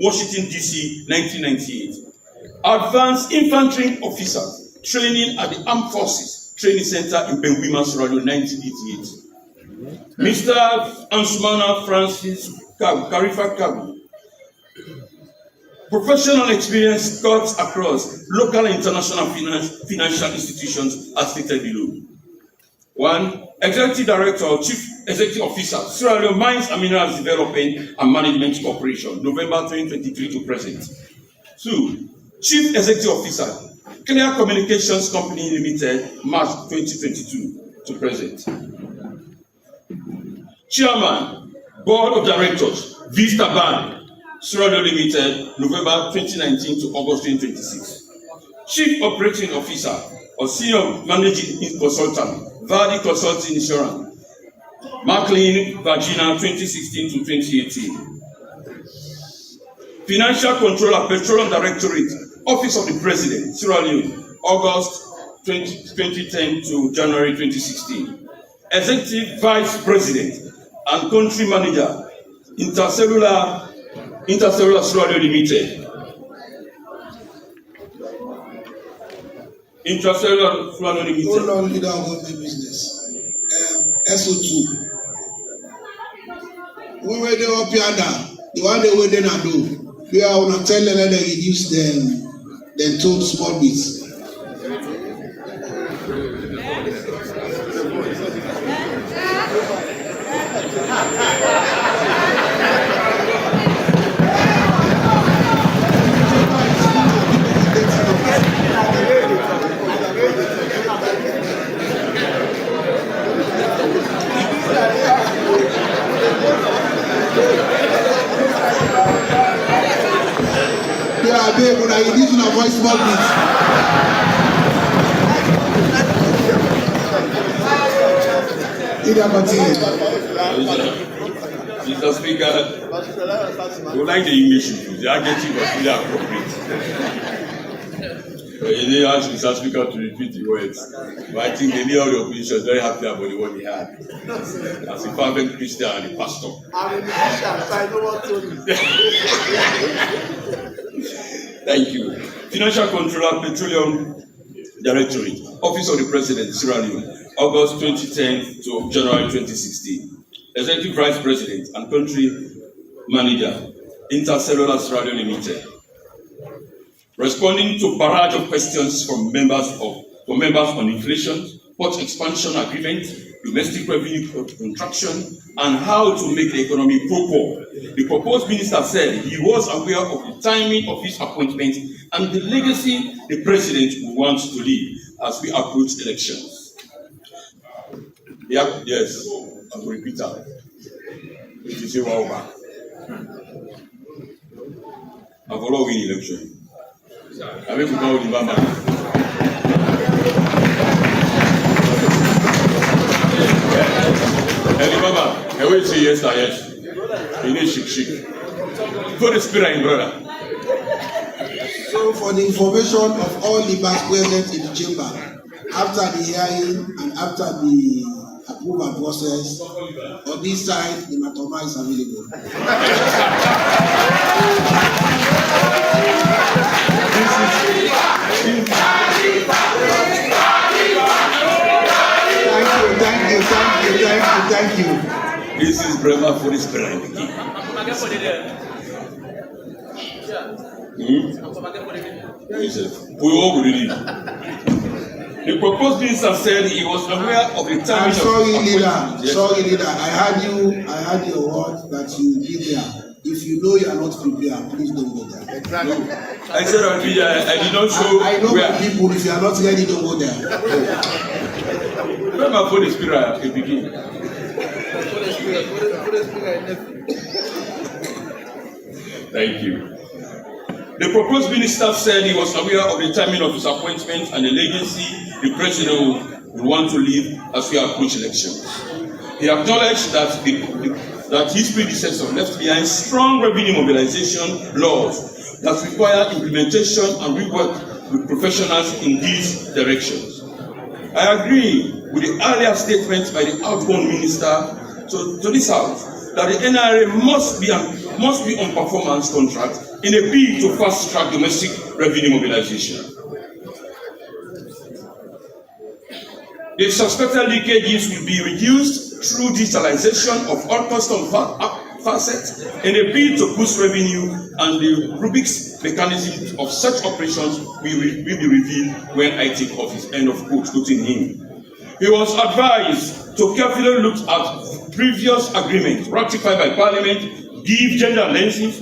Washington, D.C., 1998. Advanced Infantry Officer, training at the Armed Forces Training Center in Benguima, Sierra Leone, 1988. Mr. Ansumana Francis Karifa Kabu. Professional experience cuts across local and international financial institutions as stated below. 1. Executive Director or Chief Executive Officer, Sierra Leone Mines and Minerals Development and Management Corporation, November 2023 to present. 2. Chief Executive Officer, Clear Communications Company Limited, March 2022 to present. Chairman, Board of Directors, Vista Bank, Sierra Leone Limited, November 2019 to August 2026. Chief Operating Officer or Senior Managing Consultant, Valley Consulting Insurance, McLean, Virginia, 2016 to 2018. Financial Controller, Petroleum Directorate, Office of the President, Sierra Leone, August 2010 to January 2016. Executive Vice President and Country Manager, Intercellular Sierra Leone Limited. Intercellular Sierra Leone Limited. Hold on, leader of the business. SO2. We were there up here now. The one they were there now do. We are going to tell them that they reduce them told small bits. Yeah, babe, when I reduce my voice small bits. Mr. Speaker, we like the English use. The adjective was really appropriate. You didn't ask Mr. Speaker to repeat the words, but I think the leader of the opposition is very happy about the one he had. As a fervent Christian and a pastor. I'm in the Christian, so I know what to do. Thank you. Financial Controller, Petroleum Directorate, Office of the President, Sierra Leone, August 2010 to January 2016. Executive Vice President and Country Manager, Intercellular Sierra Leone Limited. Responding to barrage of questions from members on inflation, port expansion agreement, domestic revenue contraction, and how to make the economy proper. The proposed minister said he was aware of the timing of his appointment and the legacy the president wants to leave as we approach elections. Yeah, yes, I will repeat that. It is a while back. I've already win election. I will go to the Bamba. Hey, Baba, I will say yes, yes. You need shik. Put the spirit in, brother. So, for the information of all leaders present in the chamber, after the hearing and after the approval process, on this side, the matoma is available. Thank you. This is Brahma for his brand. The proposed minister said he was aware of the time. I'm sorry, leader. Sorry, leader. I had your word that you will be there. If you know you are not prepared, please don't go there. Exactly. No. I said I did not show. I know where people. If you are not ready, don't go there. Brahma for the spirit at the beginning. Thank you. The proposed minister said he was aware of the timing of his appointment and the legacy the president would want to leave as we approach elections. He acknowledged that his predecessor left behind strong revenue mobilization laws that require implementation and rework with professionals in these directions. I agree with the earlier statement by the outgoing minister to this House that the NRA must must be on performance contract in a bid to fast-track domestic revenue mobilization. The suspected leakages will be reduced through digitalization of all custom facets in a bid to boost revenue, and the Rubik's mechanism of such operations will be revealed when I take office. End of quote, quoting him. He was advised to carefully look at previous agreements ratified by Parliament, give gender lenses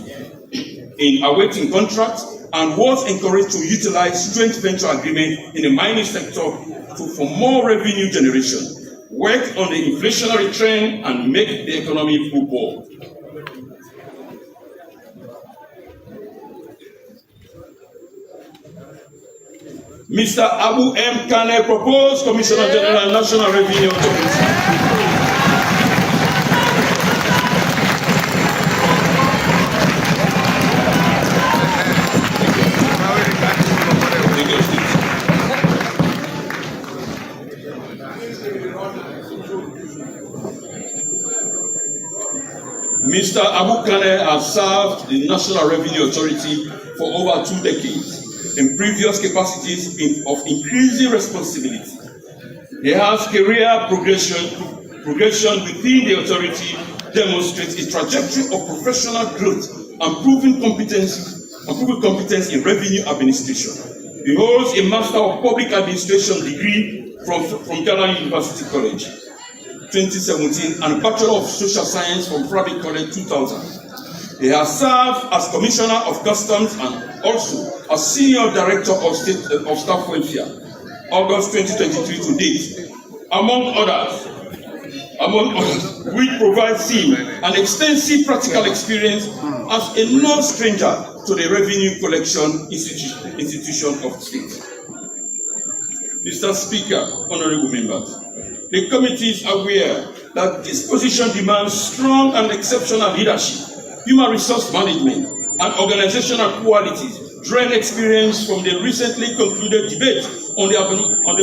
in awaiting contracts, and was encouraged to utilize joint venture agreement in the mining sector for more revenue generation, work on the inflationary trend, and make the economy football. Mr. Abu M. Kane, proposed Commissioner General National Revenue Authority. Mr. Abu Kane has served the National Revenue Authority for over 2 decades in previous capacities of increasing responsibility. He has career progression within the authority, demonstrates a trajectory of professional growth and proven competence in revenue administration. He holds a Master of Public Administration degree from Ghana University College 2017 and Bachelor of Social Science from Private College 2000. He has served as Commissioner of Customs and also as Senior Director of Staff Welfare, August 2023 to date, among others, which provides him an extensive practical experience as a non-stranger to the revenue collection institution of the state. Mr. Speaker, honorable members, the committee is aware that this position demands strong and exceptional leadership, human resource management, and organizational qualities drawn experience from the recently concluded debate on the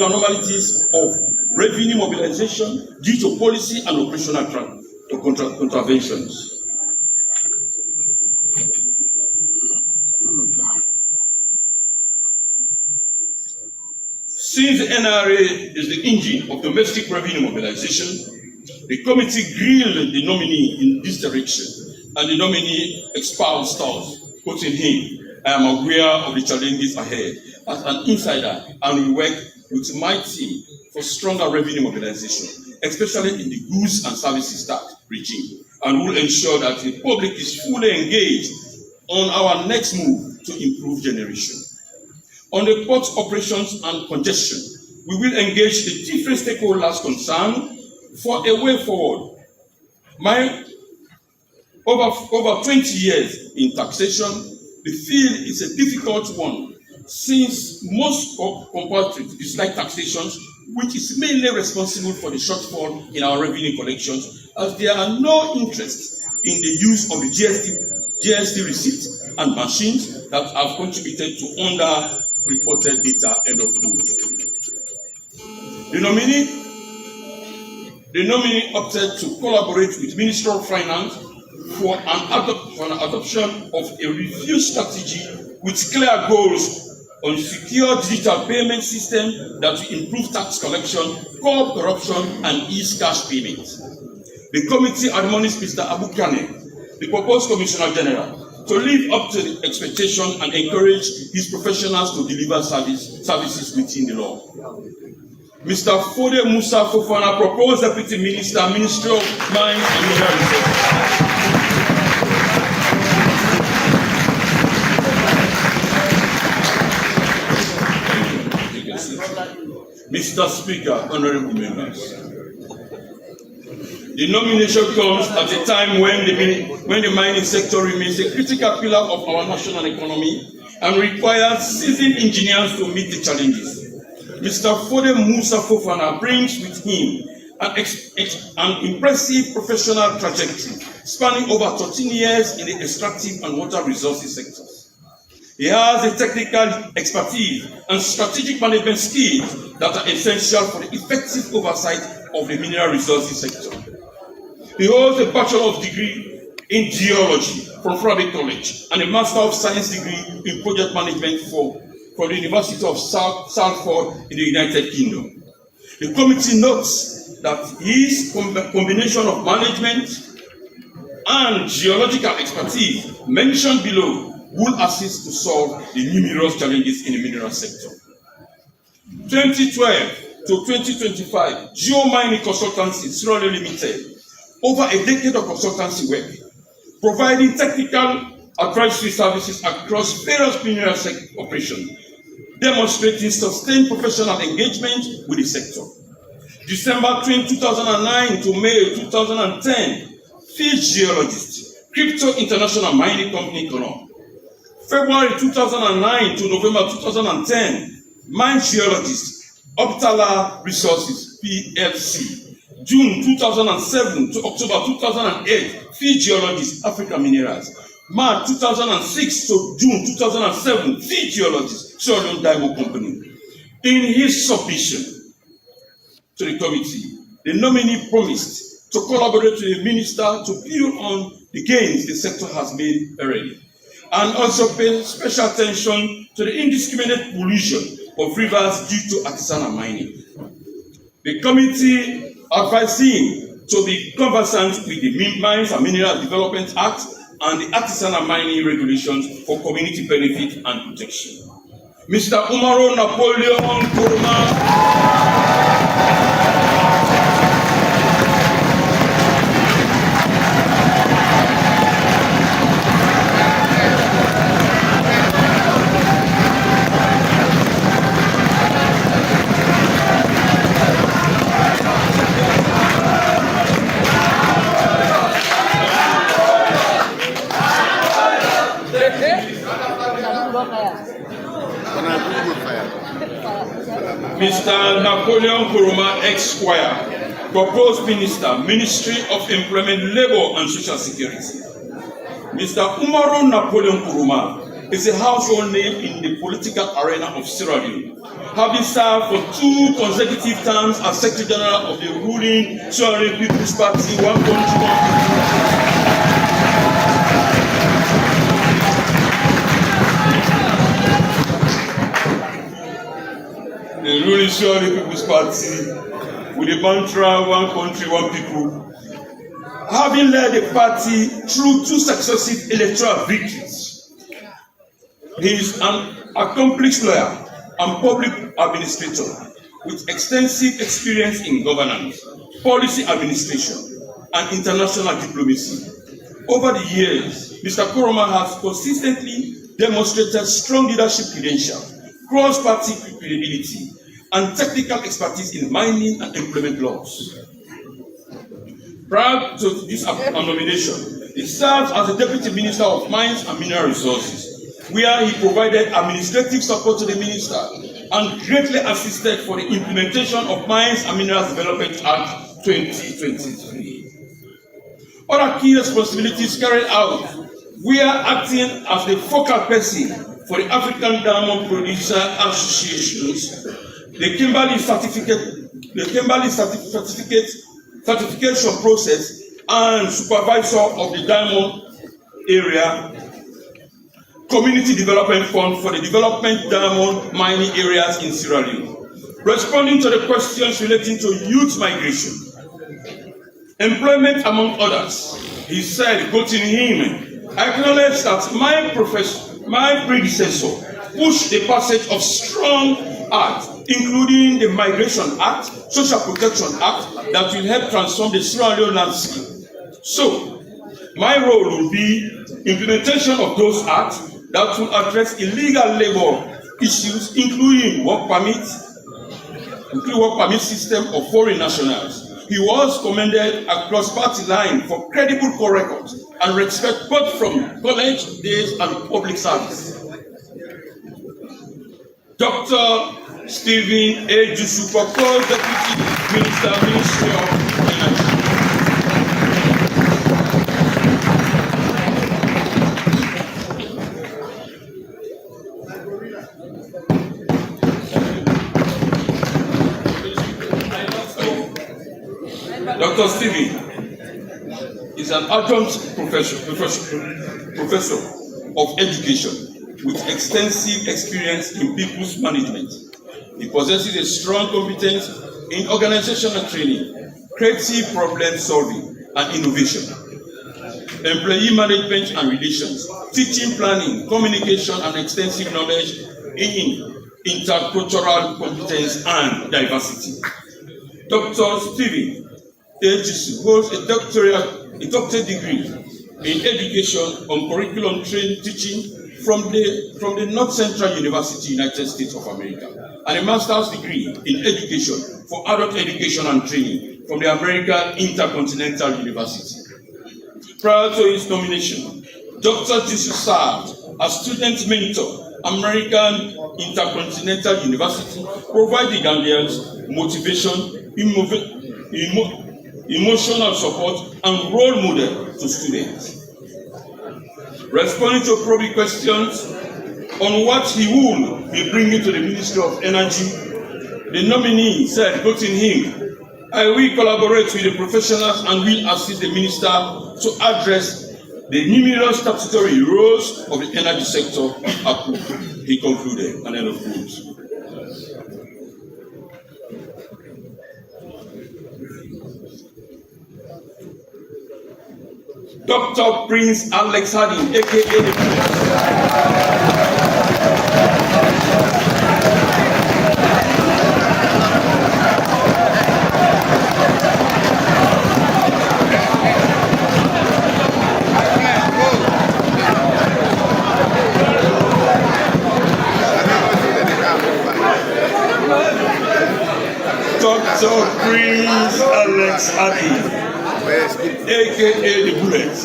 anomalies of revenue mobilization due to policy and operational contraventions. Since the NRA is the engine of domestic revenue mobilization, the committee grilled the nominee in this direction, and the nominee espoused thoughts, quoting him, "I am aware of the challenges ahead as an insider and will work with my team for stronger revenue mobilization, especially in the goods and services tax regime, and will ensure that the public is fully engaged on our next move to improve generation. On the port operations and congestion, we will engage the different stakeholders concerned for a way forward. My over 20 years in taxation, the field is a difficult one, since most compatriots dislike taxations, which is mainly responsible for the shortfall in our revenue collections, as there are no interest in the use of the GST receipts and machines that have contributed to under-reported data. End of quote. The nominee opted to collaborate with Ministry of Finance for an adoption of a review strategy with clear goals on secure digital payment system that will improve tax collection, curb corruption, and ease cash payments. The committee admonished Mr. Abu Kane, the proposed Commissioner General, to live up to the expectation and encourage his professionals to deliver services within the law. Mr. Fode Musa Fofana, proposed Deputy Minister, Ministry of Mines and Mineral Resources. Mr. Speaker, honorable members, the nomination comes at a time when the mining sector remains a critical pillar of our national economy and requires seasoned engineers to meet the challenges. Mr. Fode Musa Fofana brings with him an impressive professional trajectory spanning over 13 years in the extractive and water resources sectors. He has the technical expertise and strategic management skills that are essential for the effective oversight of the mineral resources sector. He holds a bachelor's degree in geology from Faraday College and a Master of Science degree in Project Management from the University of Salford in the United Kingdom. The committee notes that his combination of management and geological expertise mentioned below will assist to solve the numerous challenges in the mineral sector. 2012 to 2025, Geomining Consultancy Sierra Leone Limited, over a decade of consultancy work, providing technical advisory services across various mineral operations, demonstrating sustained professional engagement with the sector. December 2009 to May 2010, Field Geologist, Crypto International Mining Company, Cologne. February 2009 to November 2010, Mine Geologist, Optala Resources, PLC. June 2007 to October 2008, Field Geologist, Africa Minerals. March 2006 to June 2007, Field Geologist, Sierra Leone Diamond Company. In his submission to the committee, the nominee promised to collaborate with the minister to build on the gains the sector has made already, and also pay special attention to the indiscriminate pollution of rivers due to artisanal mining. The committee advised him to be conversant with the Mines and Mineral Development Act and the artisanal mining regulations for community benefit and protection. Mr. Umaro Napoleon Kurma. Mr. Napoleon Kuruma, Esquire, Proposed Minister, Ministry of Employment, Labour and Social Security. Mr. Umaro Napoleon Kuruma is a household name in the political arena of Sierra Leone, having served for 2 consecutive terms as Secretary General of the ruling Sierra Leone People's Party, One Country, One the ruling Sierra Leone People's Party with the mantra One Country, One People, having led the party through 2 successive electoral victories. He is an accomplished lawyer and public administrator with extensive experience in governance, policy administration, and international diplomacy. Over the years, Mr. Kuruma has consistently demonstrated strong leadership credentials, cross-party credibility, and technical expertise in mining and employment laws. Prior to this nomination, he served as the Deputy Minister of Mines and Mineral Resources, where he provided administrative support to the minister and greatly assisted for the implementation of Mines and Minerals Development Act 2023. Other key responsibilities carried out were acting as the focal person for the African Diamond Producer Associations, the Kimberley certification process, and supervisor of the Diamond Area Community Development Fund for the development diamond mining areas in Sierra Leone. Responding to the questions relating to youth migration, employment, among others, he said, quoting him, "I acknowledge that my predecessor pushed the passage of strong acts, including the Migration Act, Social Protection Act, that will help transform the Sierra Leone landscape. So, my role will be implementation of those acts that will address illegal labor issues, including work permit system of foreign nationals." He was commended across party line for credible records and respect both from college days and public service. Dr. Stephen A. Jusu, proposed Deputy Minister, Ministry of Energy. Dr. Stephen is is an adjunct professor of education with extensive experience in people's management. He possesses a strong competence in organizational training, creative problem solving, and innovation, employee management and relations, teaching, planning, communication, and extensive knowledge in intercultural competence and diversity. Dr. Stephen H. holds a doctorate degree in education on curriculum trained teaching from the North Central University, United States of America, and a master's degree in education for adult education and training from the American Intercontinental University. Prior to his nomination, Dr. Jesus served as student mentor, American Intercontinental University, providing Ghanaians motivation, emotional support, and role model to students. Responding to probing questions on what he will be bringing to the Ministry of Energy, the nominee said, quoting him, "I will collaborate with the professionals and will assist the minister to address the numerous statutory roles of the energy sector," he concluded, and end of quote. Dr. Prince Alex Harding, aka the Dr. Prince Alex Harding, aka the Bullet,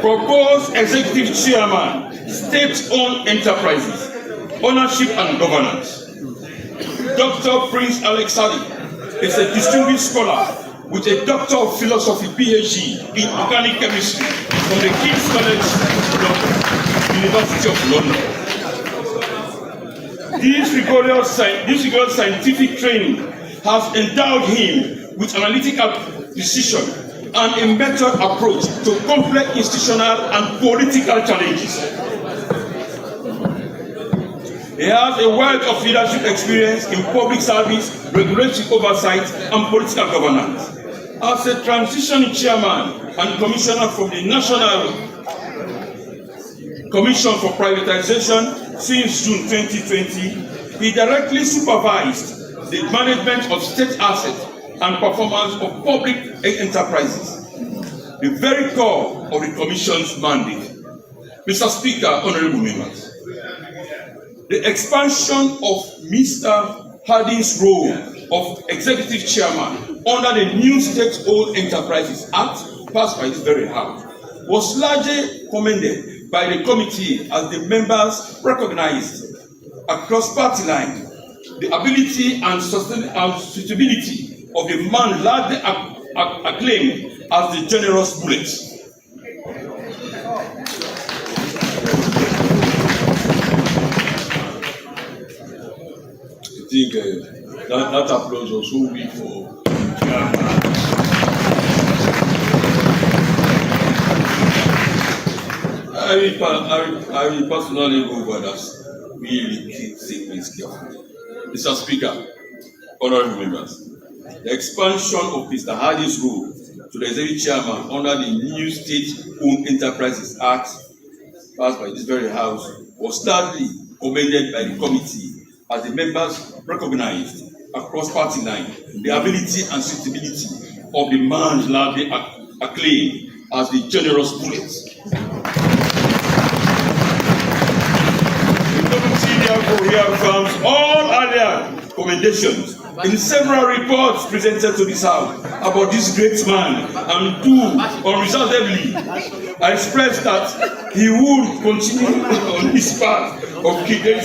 proposed executive chairman, state-owned enterprises, ownership and governance. Dr. Prince Alex Harding is a distinguished scholar with a Doctor of Philosophy PhD in organic chemistry from the King's College London, University of London. This rigorous scientific training has endowed him with analytical precision and a method approach to complex institutional and political challenges. He has a wealth of leadership experience in public service, regulatory oversight, and political governance. As a transition chairman and commissioner from the National Commission for Privatization since June 2020, he directly supervised the management of state assets and performance of public enterprises, the very core of the Commission's mandate. Mr. Speaker, honorable members, the expansion of Mr. Harding's role of executive chairman under the new State-Owned Enterprises Act, passed by this very House, was largely commended by the committee as the members recognized across party lines the ability and suitability of the man largely acclaimed as the generous bullet. I think that applause was so weak for I will personally go over that. Really keep things carefully. Mr. Speaker, honorable members, the expansion of Mr. Harding's role to the executive chairman under the new State-Owned Enterprises Act, passed by this very House, was largely commended by the committee as the members recognized across party lines the ability and suitability of the man largely acclaimed as the generous bullet. The committee therefore reaffirms all earlier commendations in several reports presented to this House about this great man, and do unreservedly express that he would continue on his path of keeping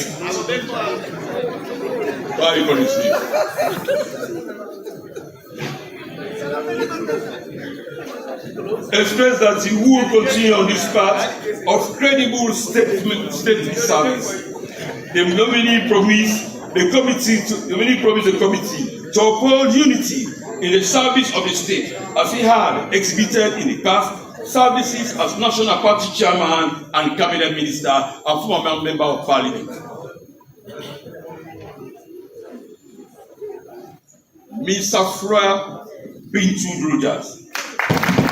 express that he will continue on this path of credible state service. The nominee promised the committee to uphold unity in the service of the state, as he had exhibited in the past services as National Party Chairman and Cabinet Minister and former Member of Parliament. Ms. Safra Bintu Rogers,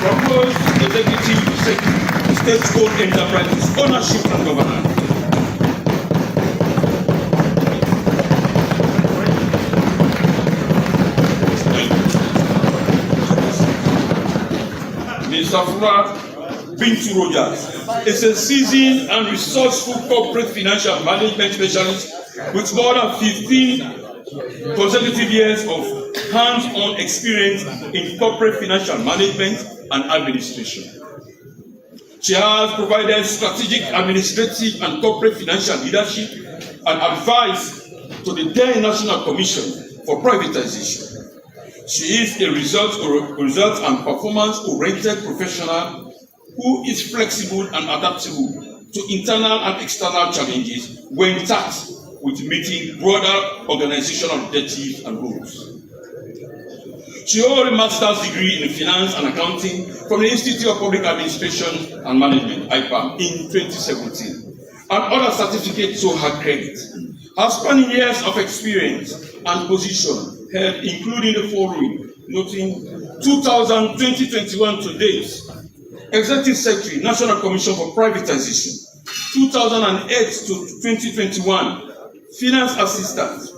proposed Executive Secretary, State-Owned Enterprises, Ownership and Governance. Ms. Safra Bintu Rogers is a seasoned and resourceful corporate financial management specialist with more than 15 consecutive years of hands-on experience in corporate financial management and administration. She has provided strategic, administrative, and corporate financial leadership and advice to the then National Commission for Privatization. She is a result and performance-oriented professional who is flexible and adaptable to internal and external challenges when tasked with meeting broader organizational objectives and goals. She holds a master's degree in finance and accounting from the Institute of Public Administration and Management, IPAM, in 2017, and other certificates to her credit. Her spanning years of experience and position held including the following, noting 2020-21 to date, Executive Secretary, National Commission for Privatization, 2008 to 2021, Finance Assistant,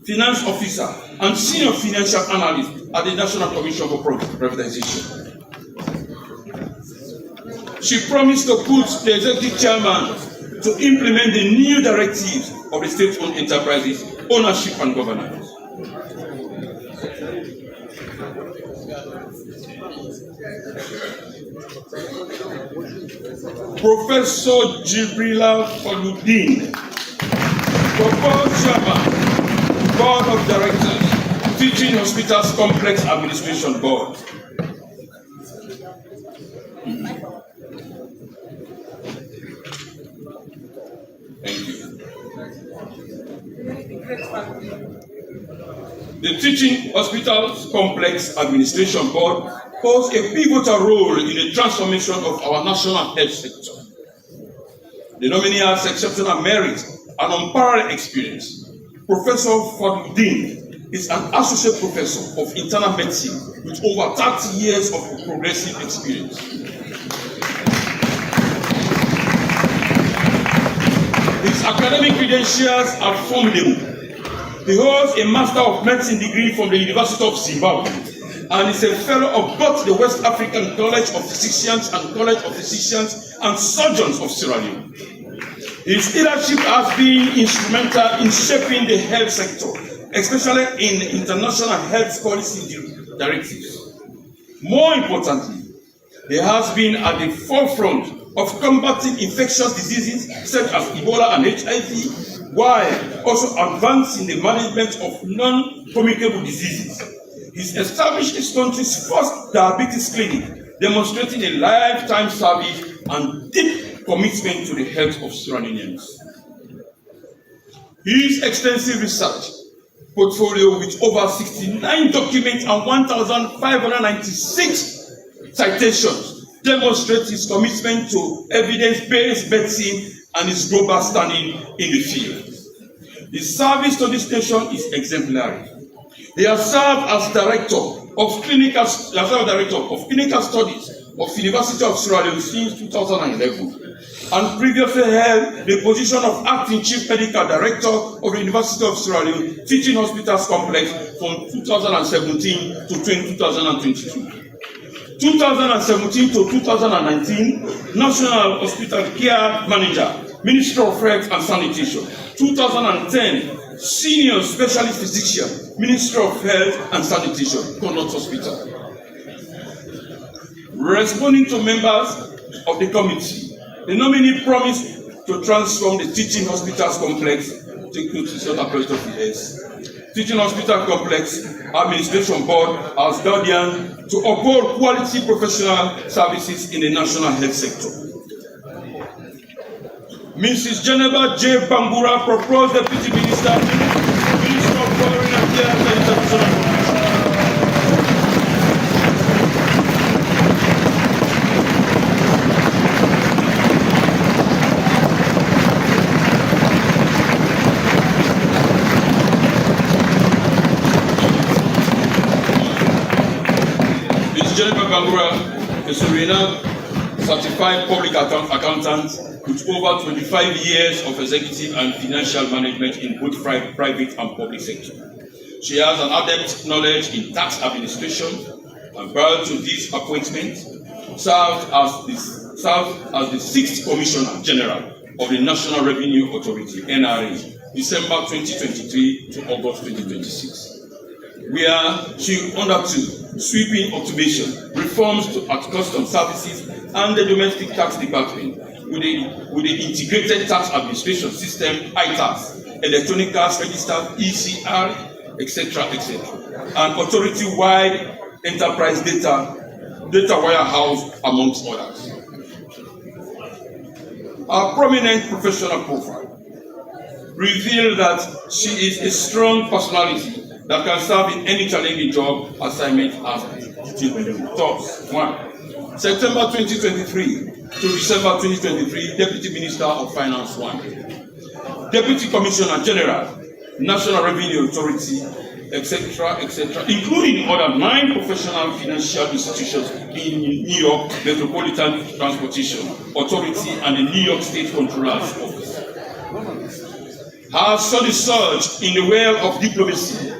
Finance Officer, and Senior Financial Analyst at the National Commission for Privatization. She promised to put the Executive Chairman to implement the new directives of the State-Owned Enterprises, Ownership and Governance. Professor Jibrila Faludin, proposed Chairman, Board of Directors, Teaching Hospitals Complex Administration Board. Thank you. The Teaching Hospitals Complex Administration Board holds a pivotal role in the transformation of our national health sector. The nominee has exceptional merit and unparalleled experience. Professor Fadluddin is an associate professor of internal medicine with over 30 years of progressive experience. His academic credentials are formidable. He holds a Master of Medicine degree from the University of Zimbabwe and is a fellow of both the West African College of Physicians and College of Physicians and Surgeons of Sierra Leone. His leadership has been instrumental in shaping the health sector, especially in international health policy directives. More importantly, he has been at the forefront of combating infectious diseases such as Ebola and HIV, while also advancing the management of non-communicable diseases. He's established his country's first diabetes clinic, demonstrating a lifetime service and deep commitment to the health of Sierra Leoneans. His extensive research portfolio with over 69 documents and 1,596 citations demonstrates his commitment to evidence-based medicine and his global standing in the field. His service to this nation is exemplary. He has served as Director of Clinical Studies of University of Sierra Leone since 2011, and previously held the position of Acting Chief Medical Director of the University of Sierra Leone Teaching Hospitals Complex from 2017 to 2022. 2017 to 2019, National Hospital Care Manager, Ministry of Health and Sanitation. 2010, Senior Specialist Physician, Ministry of Health and Sanitation, Connaught Hospital. Responding to members of the committee, the nominee promised to transform the Teaching Hospitals Complex Teaching Hospital Complex Administration Board as guardian to uphold quality professional services in the national health sector. Mrs. Geneva J. Bambura proposed Deputy Minister, Minister of Foreign Affairs and International Relations. Jennifer Bangura is a renowned certified public accountant with over 25 years of executive and financial management in both private and public sector. She has an adept knowledge in tax administration and prior to this appointment served as the 6th Commissioner General of the National Revenue Authority, NRA, December 2023 to August 2026. Where she undertook sweeping automation, reforms at customs services and the domestic tax department with the integrated tax administration system, ITAS, electronic cash register, ECR, etc., and authority-wide enterprise data warehouse, amongst others. Our prominent professional profile revealed that she is a strong personality that can serve in any challenging job assignment as thus. 1. September 2023 to December 2023, Deputy Minister of Finance 1. Deputy Commissioner General, National Revenue Authority, etc., including other 9 professional financial institutions in New York Metropolitan Transportation Authority and the New York State Comptroller's Office. Her solid surge in the world of diplomacy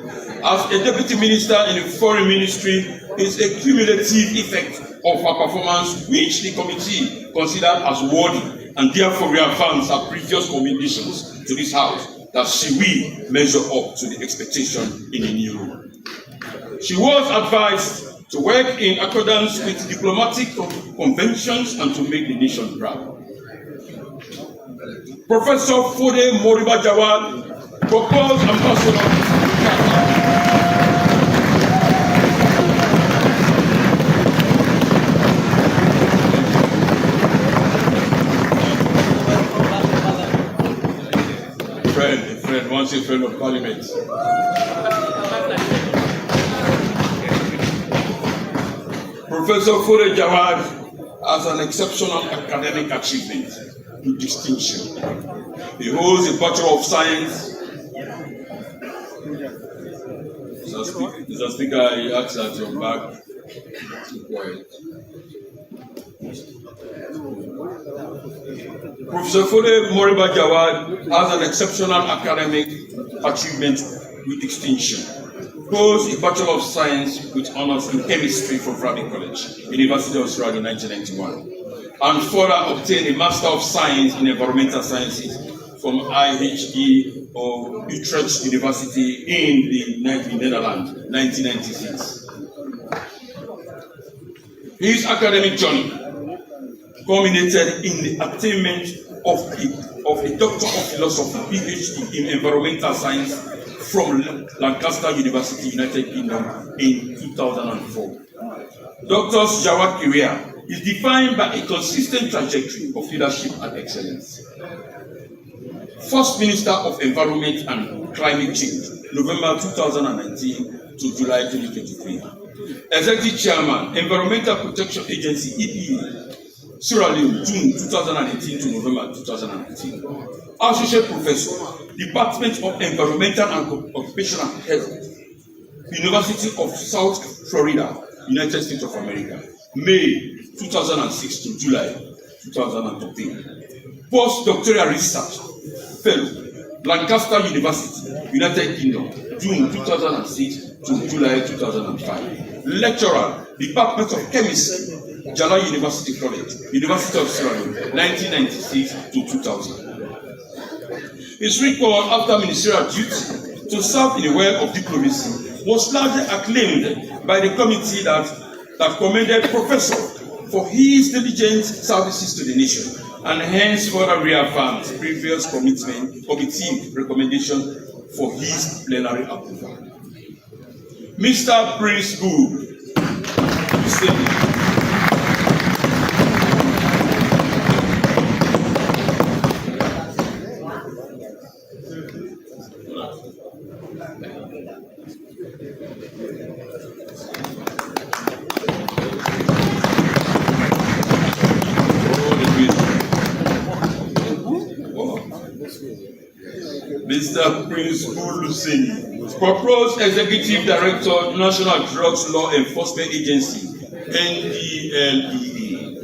as a deputy minister in the foreign ministry is a cumulative effect of her performance which the committee considered as worthy and therefore reaffirms her previous commendations to this house that she will measure up to the expectation in a new role. She was advised to work in accordance with diplomatic conventions and to make the nation proud. Professor Fode Moriba Jawad, proposed ambassador. Once a friend of Parliament. Professor Fode Jawad has an exceptional academic achievement with distinction. He holds a Bachelor of Science. Mr. Speaker, he acts at your back. Professor Fode Moriba Jawad has an exceptional academic achievement with distinction. Holds a Bachelor of Science with honors in chemistry from Bradley College, University of Australia in 1991, and further obtained a Master of Science in Environmental Sciences from IHE of Utrecht University in the Netherlands, 1996. His academic journey culminated in the attainment of a Doctor of Philosophy, PhD in Environmental Science from Lancaster University, United Kingdom in 2004. Dr. Jawad's career is defined by a consistent trajectory of leadership and excellence. First Minister of Environment and Climate Change, November 2019 to July 2023. Executive Chairman, Environmental Protection Agency, EPA, Sierra Leone, June 2018 to November 2019. Associate Professor, Department of Environmental and Occupational Health, University of South Florida, United States of America, May 2006 to July 2013. Postdoctoral Research Fellow, Lancaster University, United Kingdom, June 2006 to July 2005. Lecturer, Department of Chemistry, Jala University College, University of Sierra Leone, 1996 to 2000. His record after ministerial duty to serve in the world of diplomacy was largely acclaimed by the committee that commended Professor for his diligent services to the nation and hence further reaffirmed previous committee recommendation for his plenary approval. Mr. Prince Good, Mr. Prince Good, proposed Executive Director, National Drugs Law Enforcement Agency, NDLEA.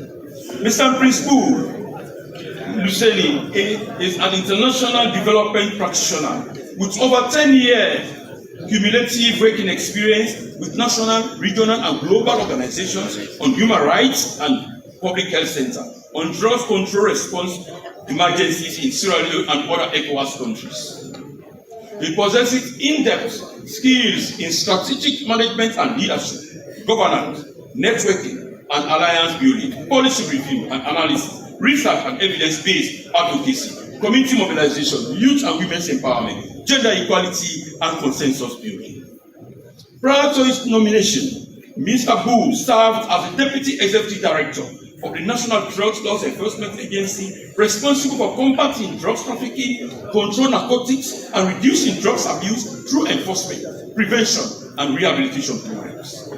Mr. Principal Luceli is an international development practitioner with over 10 years cumulative working experience with national, regional, and global organizations on human rights and public health center, on drug control response emergencies in Sierra Leone and other ECOWAS countries. He possesses in-depth skills in strategic management and leadership, governance, networking and alliance building, policy review and analysis, research and evidence-based advocacy, community mobilization, youth and women's empowerment, gender equality, and consensus building. Prior to his nomination, Mr. Boo served as the Deputy Executive Director of the National Drugs Laws Enforcement Agency, responsible for combating drugs trafficking, control narcotics, and reducing drugs abuse through enforcement, prevention, and rehabilitation programs.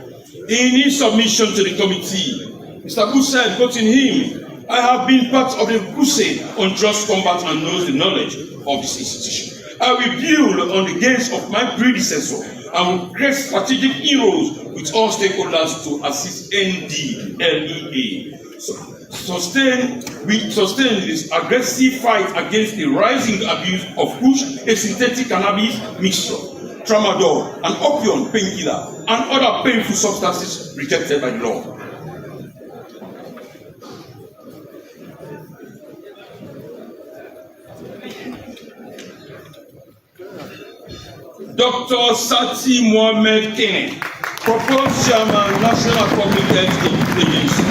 In his submission to the committee, Mr. Boo said, quoting him, "I have been part of the crusade on drugs combat and knows the knowledge of this institution. I will build on the gains of my predecessor and will create strategic inroads with all stakeholders to assist NDLEA. Sustain this aggressive fight against the rising abuse of kush, a synthetic cannabis mixture, tramadol, an opium painkiller, and other painful substances rejected by the law." Dr. Sati Mohammed Kene, proposed chairman, National Public Health Agency.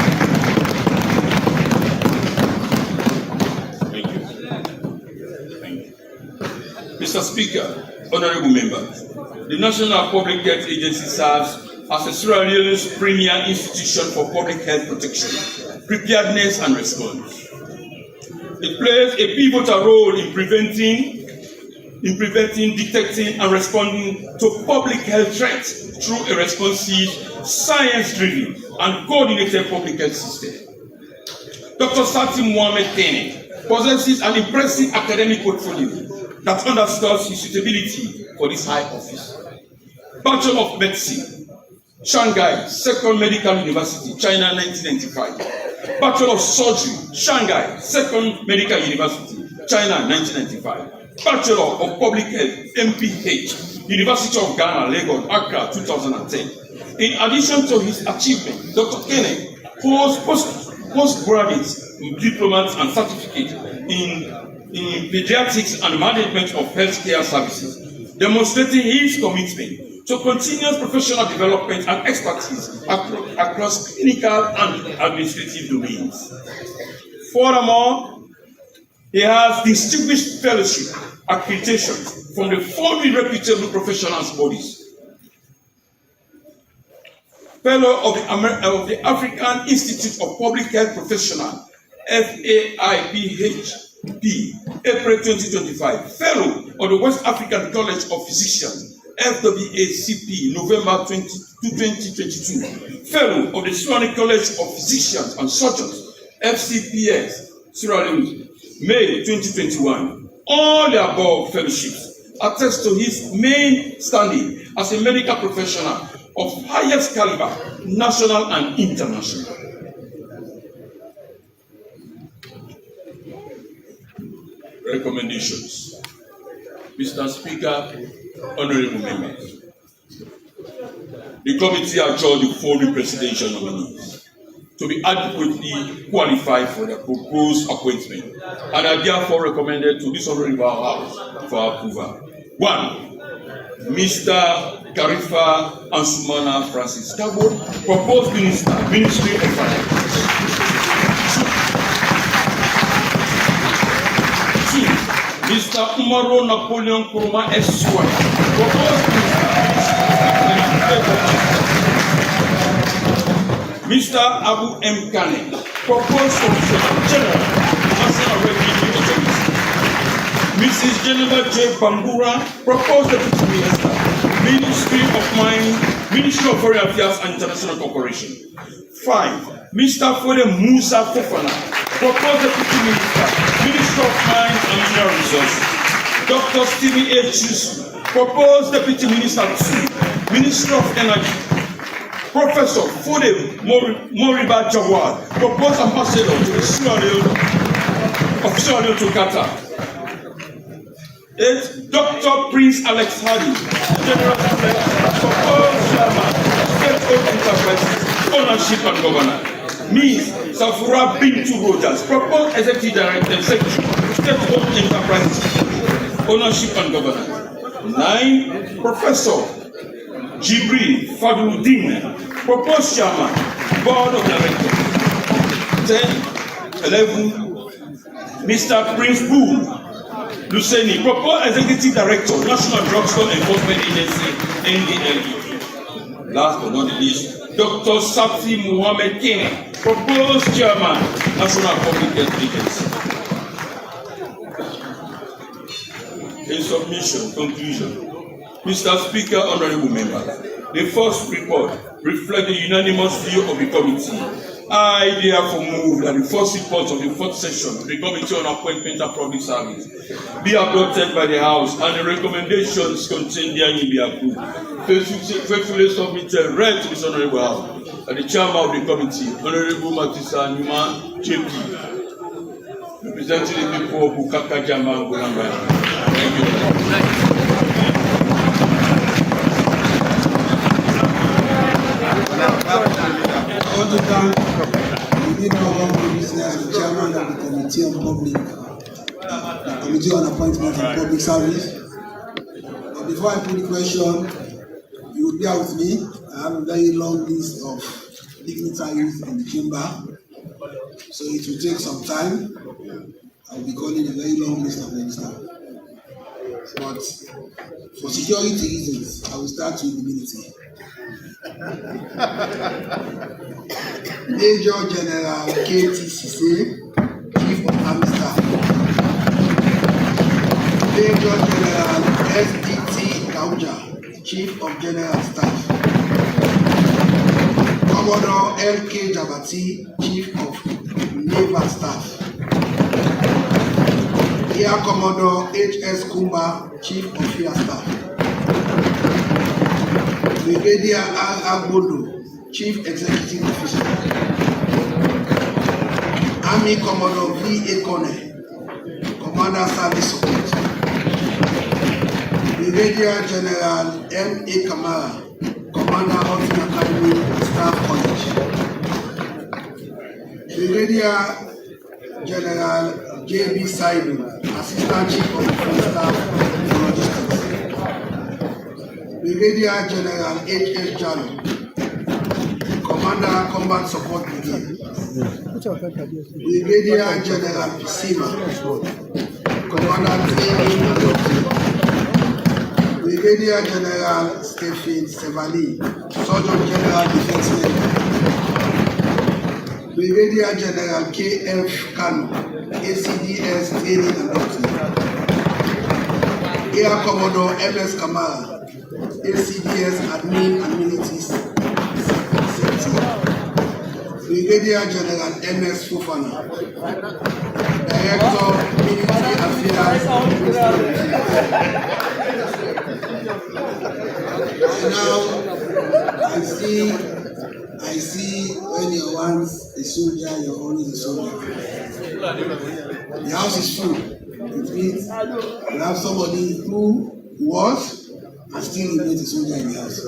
Thank you. Thank you. Mr. Speaker, honorable members, the National Public Health Agency serves as a Sierra Leone's premier institution for public health protection, preparedness, and response. It plays a pivotal role in preventing, detecting, and responding to public health threats through a responsive, science-driven, and coordinated public health system. Dr. Sati Mohammed Kene possesses an impressive academic portfolio that underscores his suitability for this high office. Bachelor of Medicine, Shanghai Second Medical University, China, 1995. Bachelor of Surgery, Shanghai Second Medical University, China, 1995. Bachelor of Public Health, MPH, University of Ghana, Lagos, Accra, 2010. In addition to his achievement, Dr. Kene holds postgraduate diplomas and certificates in pediatrics and management of healthcare services, demonstrating his commitment to continuous professional development and expertise across clinical and administrative domains. Furthermore, he has distinguished fellowship accreditation from the following reputable professional bodies: Fellow of the African Institute of Public Health Professionals, FAIPHP, April 2025. Fellow of the West African College of Physicians, FWACP, November 2022. Fellow of the Sierra College of Physicians and Surgeons, FCPS, Sierra Leone, May 2021. All the above fellowships attest to his main standing as a medical professional of highest caliber, national and international. Recommendations. Mr. Speaker, honorable members, the committee adjourned the following presidential nominees to be adequately qualified for the proposed appointment and are therefore recommended to this honorable House for approval. 1. Mr. Karifa Ansumana Francis Kabo, proposed Minister, Ministry of Finance. 2. Mr. Umaro Napoleon Kuruma Esquire, proposed Minister, Mr. Abu M. Kane, proposed Commissioner General, National Revenue Authority. Mrs. Jennifer J. Bambura, proposed Deputy Minister, Ministry of Mines, Ministry of Foreign Affairs and International Cooperation. 5. Mr. Fode Musa Fofana, proposed Deputy Minister, Ministry of Mines and Mineral Resources. Dr. Stephen H. Yusu, proposed Deputy Minister 2, Ministry of Energy. Professor Fode Moriba Jawad, proposed ambassador to the Sierra Leone of Sierra Leone to Qatar. 8. Dr. Prince Alex Hardy, General Secretary, proposed chairman, state-owned enterprises, ownership and governance. Ms. Safura Bintu Rogers, proposed executive director and secretary, state-owned enterprises, ownership and governance. 9. Professor Jibril Fadluddin, proposed chairman, board of directors. 10. 11. Mr. Prince Boo Luceni, proposed executive director, National Drugstore Enforcement Agency, NDLE. Last but not least, Dr. Safi Muhammad Kene, proposed chairman, National Public Health Agency. In submission, conclusion. Mr. Speaker, honorable members, the first report reflects the unanimous view of the committee. I therefore move that the first report of the fourth session of the Committee on Appointment and Public Service be adopted by the House and the recommendations contained therein be approved. Faithfully submitted, read to this honorable House, and the chairman of the committee, Honorable Matisa Numa JP, representing the people of Bukaka Jama Golamba. Thank you. I want to thank the leader of government business, the chairman of the Committee on Appointment and Public Service. But before I put the question, you will bear with me. I have a very long list of dignitaries in the chamber, so it will take some time. I will be calling a very long list of ministers. But for security reasons, I will start with the military. Major General K.T. Sise, Chief of Army Staff. Major General S.D.T. Kauja, Chief of General Staff. Commodore L.K. Jabati, Chief of Naval Staff. Air Commodore H.S. Kumba, Chief of Air Staff. Brigadier R. Agbodo, Chief Executive Officer. Army Commodore V. A. Kone, Commander Service Support. Brigadier General M. A. Kamara, Commander Hunting Academy Staff College. Brigadier General J. B. Saidu, Assistant Chief of Defense Staff for Logistics. Brigadier General H.S. Jalo, Commander Combat Support Brigade. Brigadier General Pisima, Commander Training and Doctrine. Brigadier General Stephen Sevali, Surgeon General Defense Medical. Brigadier General K.F. Kano, ACDS Training and Doctrine. Air Commodore M.S. Kamara, ACDS Admin and Military Safety. Brigadier General M.S. Fofana, Director Military Affairs. Now I see when you're once a soldier, you're always a soldier. The house is full. It means you have somebody who was and still remains a soldier in the house.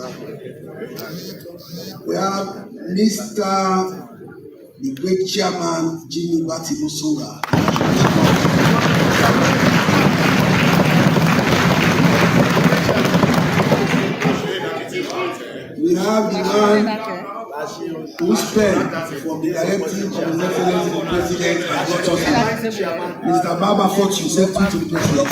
We have Mr. the great chairman, Jimmy Batibu Songa. We have the man who spent from the directive of His Excellency the President and got us Mr. Baba Fortune, Secretary to the President.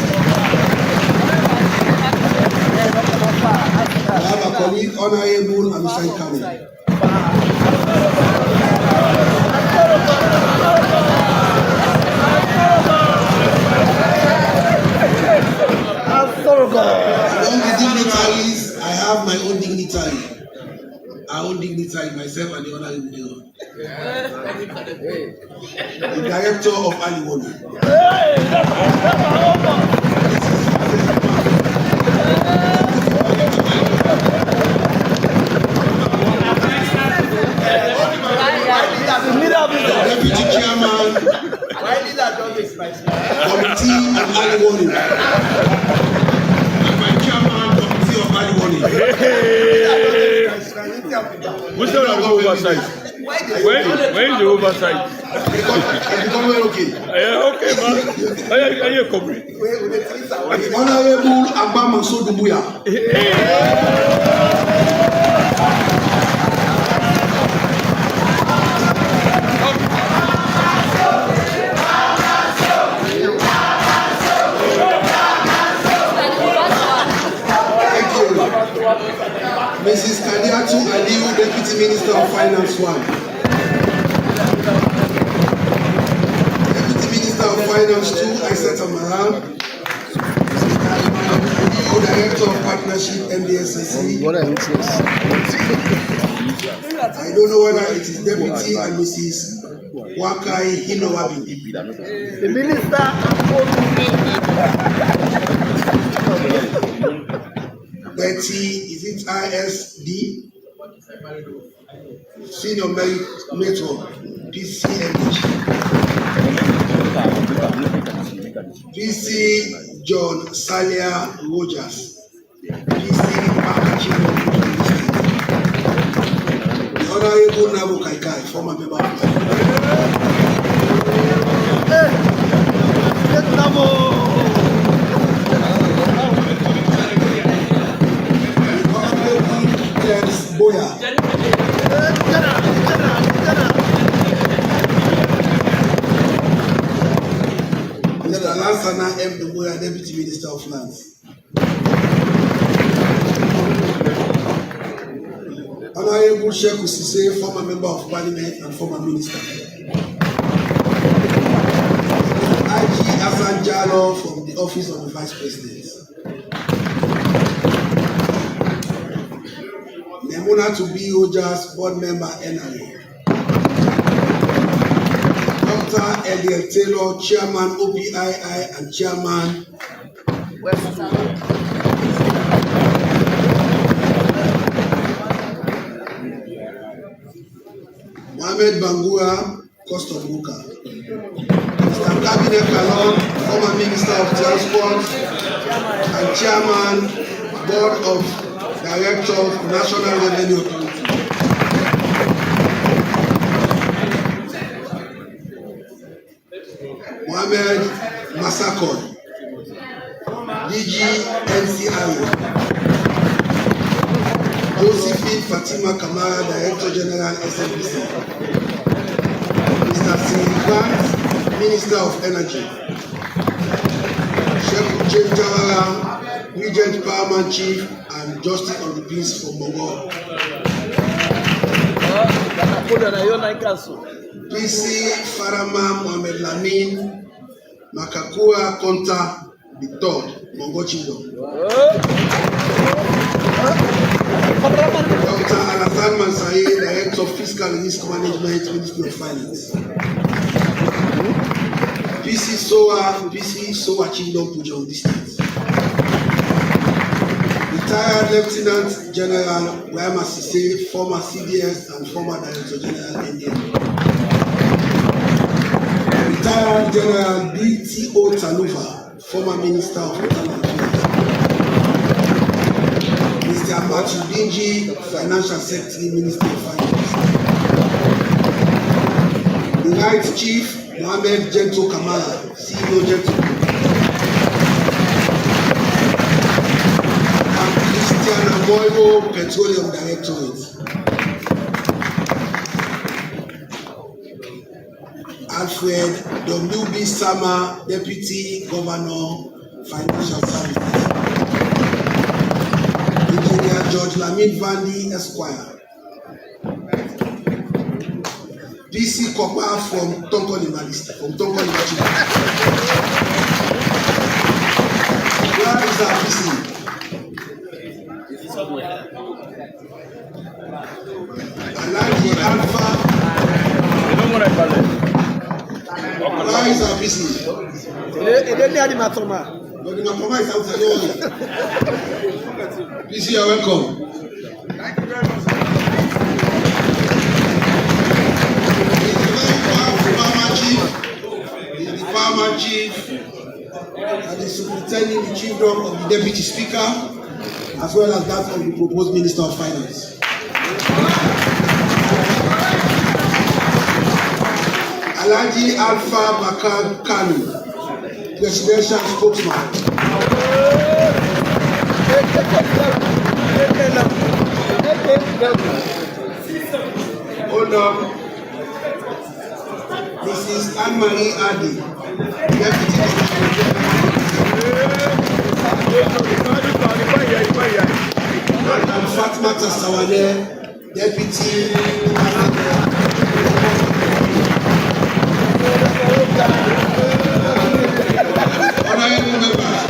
I have a colleague, Honorable Amisai Kane. Among the dignitaries, I have my own dignitary. Our own dignitary, myself and the Honorable Mayor. The Director of Aliwoli. early warning. I'm my chairman committee of early warning. Which one are the oversight? Where is the oversight? Becoming okay. Yeah, okay, man. Are you covering? Honorable Abba Mansour Doumbouya. Mrs. Kadiatu Aliu, Deputy Minister of Finance 1. Deputy Minister of Finance 2, Aisat Amaran. Director of Partnership, MDSCC. I don't know whether it is Deputy and Mrs. Wakai Hinowabi. The minister. Betty, is it ISD? Senior Metro, PCMH. PC John Salia Rogers, PC Pakachino. The Honorable Nabo Kaikai, former member of Boya. Mr. Lansana M. Boya, Deputy Minister of Lands. Honorable Sheikh Usise, former Member of Parliament and former Minister. IG Hassan Jalo from the Office of the Vice President. Nemuna to be Ojas, Board Member NRA. Dr. Eliel Taylor, Chairman OPII and Chairman West. Mohamed Bangura, Custom Worker. Mr. Cabinet Kalon, former Minister of Transport and Chairman, Board of Directors, National Revenue Authority. Mohamed Masakon, DG NCRA. Josephine Fatima Kamara, Director General SNBC. Mr. Siri Grant, Minister of Energy. Sheikh James Jawara, Regent Powerman Chief and Justice of the Peace for Mongol. PC Farama Mohamed Lamin, Makakura Konta, the third, Mongol Chido. Dr. Alassane Mansaye, Director of Fiscal and Risk Management, Ministry of Finance. PC Sowa Chindom Pujol District. Retired Lieutenant General Wayama Sise, former CDS and former Director General NDM. Retired General BTO Tanuva, former Minister of Internal Affairs. Mr. Matthew Dingy, Financial Secretary, Ministry of Finance. The Right Chief, Mohamed Gento Kamara, CEO Gento. And Christian Amoyo, Petroleum Directorate. Alfred W.B. Sama, Deputy Governor, Financial Services. Engineer George Lamin Vandi, Esquire. PC Kopa from Tonkoli Malista, from Tonkoli Malista. Where is our PC? Alhaji Alpha. Where is our PC? But the Matoma is outside. PC, you are welcome. Thank you very much. He's the Farmer Chief that is superintending the children of the Deputy Speaker, as well as that of the proposed Minister of Finance. Alhaji Alpha Bakar Kanu, Presidential Spokesman. Hold on. Mrs. Anne-Marie Adi, Deputy and Fatma Tasawale, Deputy Honorable members.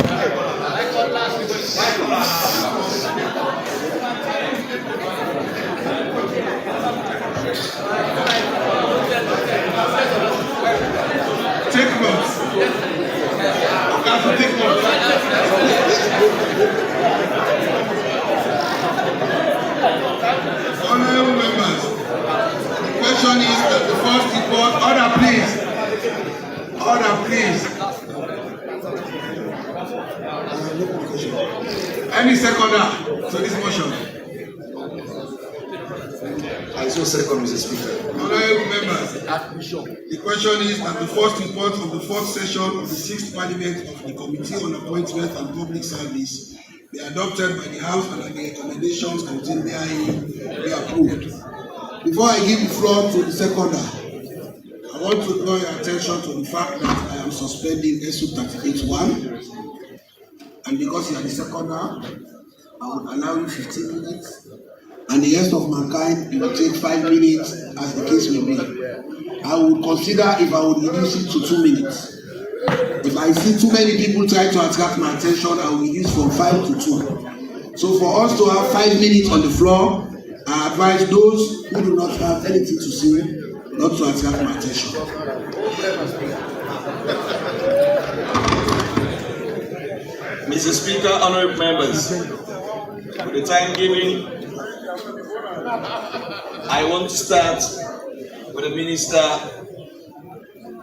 Take notes. Take notes. Honorable members, the question is that the first report, order please. Order please. Any seconder to this motion? I so second, Mr. Speaker. Honorable members, the question is that the first report of the fourth session of the 6th Parliament of the Committee on Appointment and Public Service be adopted by the House and that the recommendations contained therein be approved. Before I give the floor to the seconder, I want to draw your attention to the fact that I am suspending SU 38(1), and because you are the seconder, I would allow you 15 minutes. And the rest of mankind, it will take 5 minutes as the case may be. I would consider if I would reduce it to 2 minutes. If I see too many people try to attract my attention, I will reduce from 5 to 2. So for us to have 5 minutes on the floor, I advise those who do not have anything to say not to attract my attention. Mr. Speaker, honorable members, with the time given, I want to start with the minister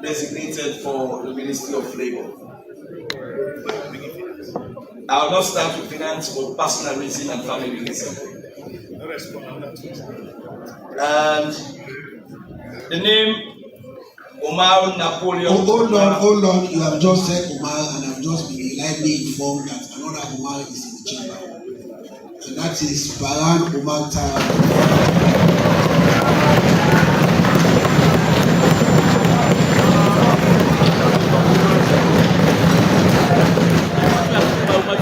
designated for the Ministry of Labour. I will not start with finance for personal reason and family reason. And the name Omar Napoleon. Hold on. You have just said Omar, and I've just been lightly informed that another Omar is in the chamber. And that is Baran Omar Tara.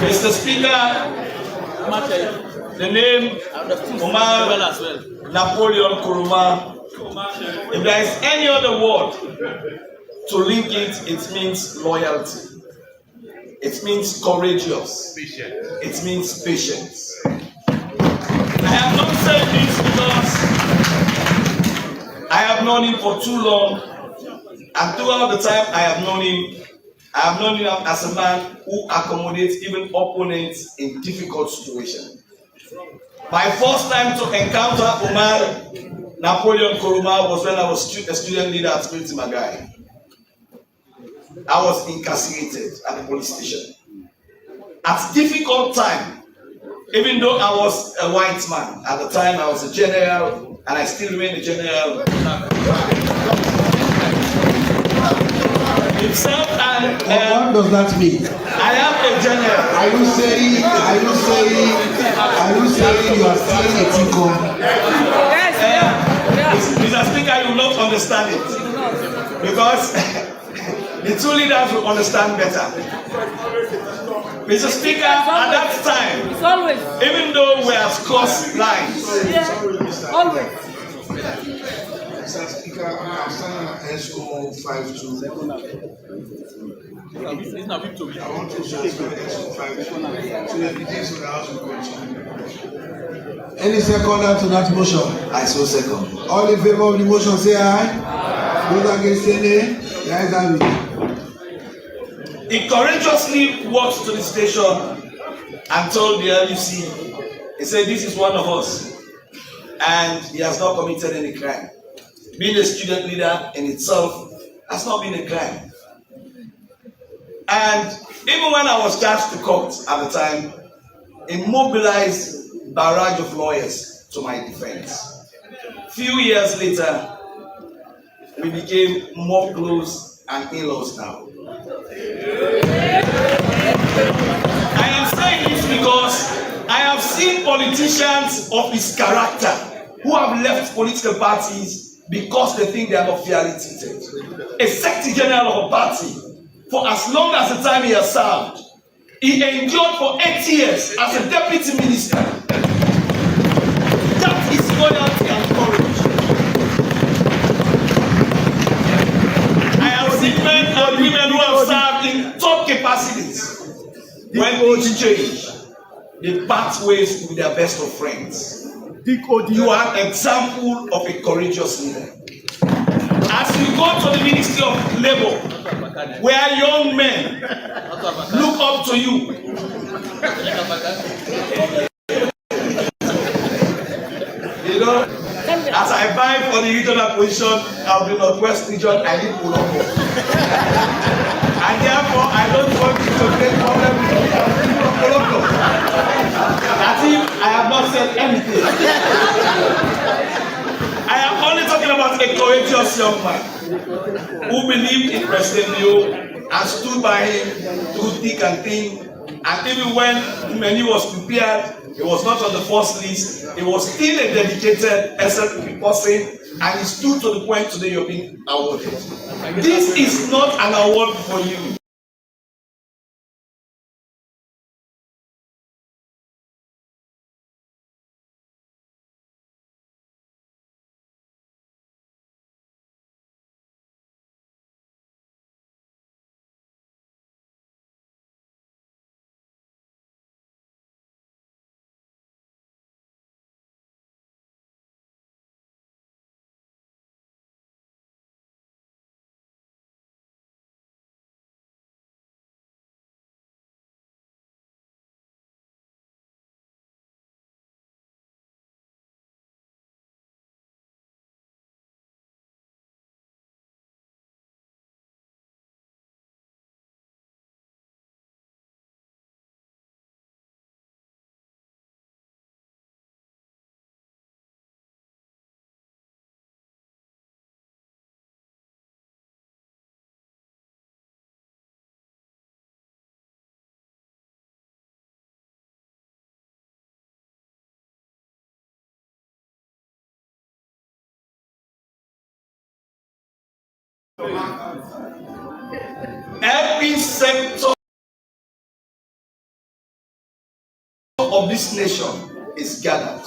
Mr. Speaker, the name Omar Napoleon Kuruma, if there is any other word to link it, it means loyalty. It means courageous. It means patience. I have not said this because I have known him for too long, and throughout the time I have known him as a man who accommodates even opponents in difficult situations. My first time to encounter Omar Napoleon Kuruma was when I was a student leader at Spirit Magai. I was incarcerated at the police station. At difficult time, even though I was a white man, at the time I was a general, and I still remain a general. Himself and what does that mean? I am a general. Are you saying you are still a tico? Mr. Speaker, you will not understand it because the two leaders will understand better. Mr. Speaker, at that time, even though we have crossed lines, Always. Mr. Speaker, I'm standing on SO 52. I want to suspend SO 52 so that the meetings of the House will continue. Any seconder to that motion? I so second. All in favor of the motion, say aye. Those against, say nay. The ayes have it. He courageously walked to the station and told the LUC, he said, this is one of us, and he has not committed any crime. Being a student leader in itself has not been a crime. And Even when I was charged to court at the time, it mobilized barrage of lawyers to my defense. Few years later, we became more close and in-laws now. I am saying this because I have seen politicians of his character who have left political parties because they think they are not fairly treated. A secretary general of a party, for as long as the time he has served, he endured for 8 years as a deputy minister. That is loyalty and courage. I have seen men and women who have served in top capacities. When things change, they part ways with their best of friends. You are an example of a courageous leader. As you go to the Ministry of Labour, where young men look up to you, you know, as I vie for the regional position of the Northwest region, I need Ulongo. And therefore, I don't want you to create problem with the people of Ulongo. As if I have not said anything. I am only talking about a courageous young man who believed in President Leo and stood by him through thick and thin. And even when he was prepared, he was not on the first list. He was still a dedicated SLP person, and he stood to the point today you're being awarded. This is not an award for you. Every sector of this nation is gathered.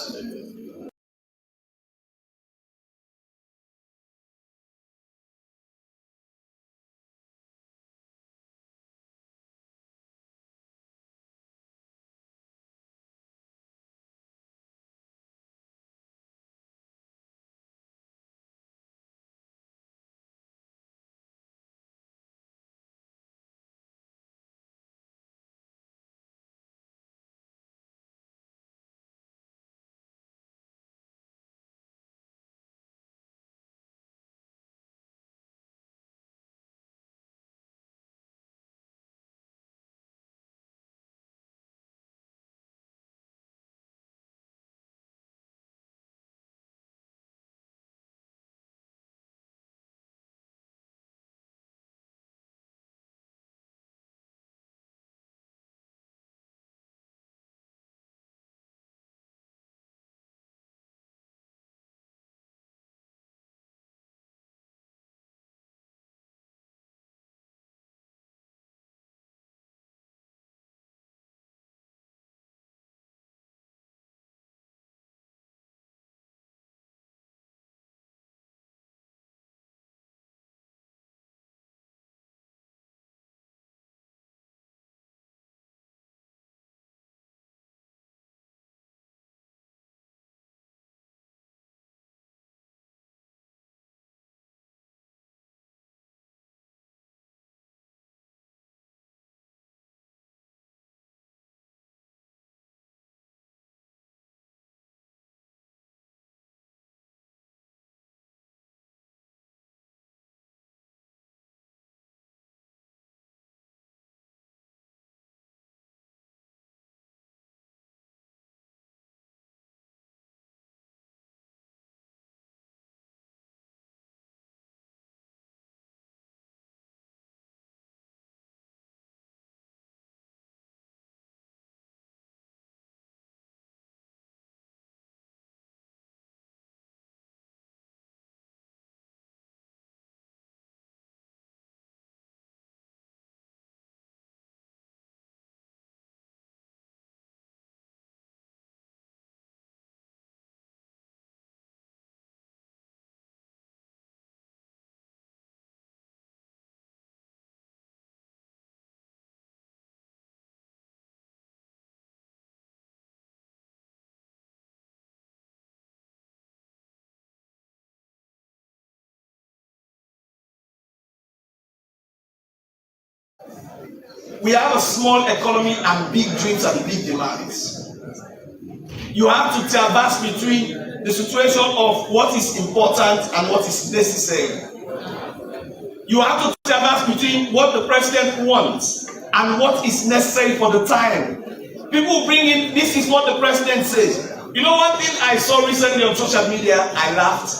We have a small economy and big dreams and big demands. You have to traverse between the situation of what is important and what is necessary. You have to traverse between what the president wants and what is necessary for the time. People bring in, this is what the president says. You know, one thing I saw recently on social media, I laughed.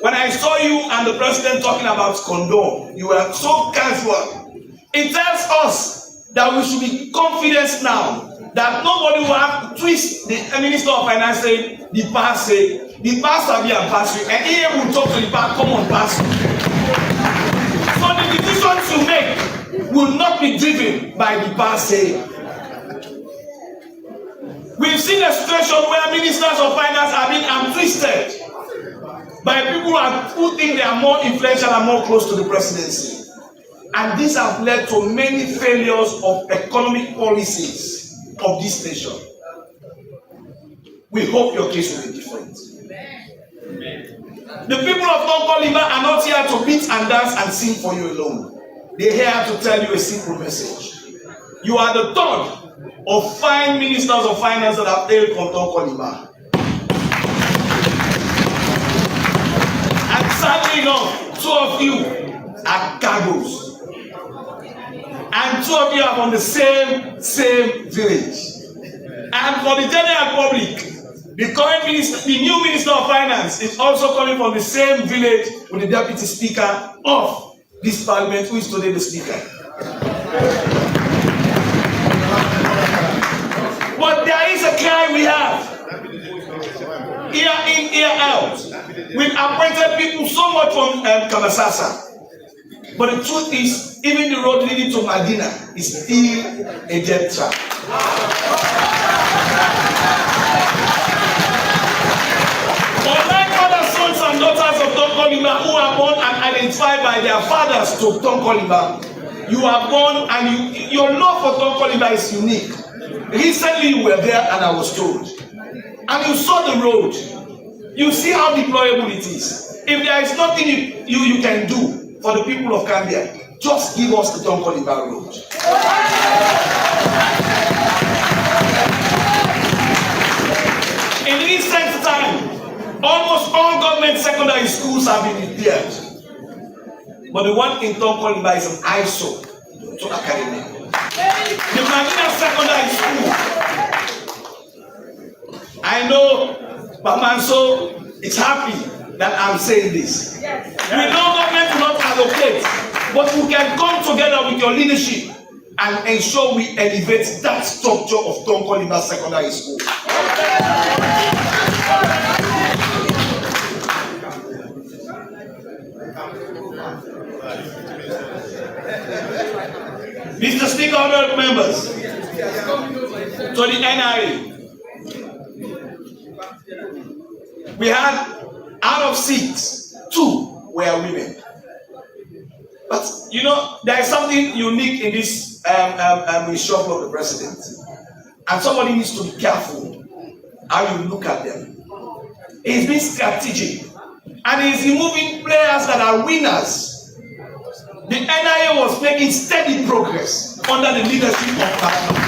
When I saw you and the president talking about condom, you were so casual. It tells us that we should be confident now that nobody will have to twist the Minister of Finance saying, the past say, the past will be a pass you, and here will talk to the past, come on, pass you. So the decisions you make will not be driven by the past say. We've seen a situation where ministers of finance are being twisted by people who think they are more influential and more close to the presidency. And these have led to many failures of economic policies of this nation. We hope your case will be different. The people of Tonkoliba are not here to beat and dance and sing for you alone. They're here to tell you a simple message. You are the third of 5 ministers of finance that have hailed from Tonkoliba. And sadly enough, 2 of you are cargos. And 2 of you are from the same village. And for the general public, the current minister, the new minister of finance, is also coming from the same village with the deputy speaker of this parliament, who is today the speaker. But there is a cry we have. Ear in, ear out. We've appointed people so much from Kamasasa. But the truth is, even the road leading to Medina is still a death trap. Unlike other sons and daughters of Tonkoliba who are born and identified by their fathers to Tonkoliba, you are born and your love for Tonkoliba is unique. Recently you were there and I was told. And you saw the road. You see how deployable it is. If there is nothing you can do for the people of Gambia, just give us the Tonkoliba road. In recent time, almost all government secondary schools have been repaired. But the one in Tonkoliba is an eyesore to academia. The Medina Secondary School. I know Bamanso is happy that I'm saying this. Yes. We know government will not allocate, but we can come together with your leadership and ensure we elevate that structure of Tonkoliba Secondary School. Mr. Speaker, honorable members, to the NRA, we had out of 6, 2 were women. But you know, there is something unique in this reshuffle of the president, and somebody needs to be careful how you look at them. He's been strategic, and he's removing players that are winners. The NIA was making steady progress under the leadership of Parliament.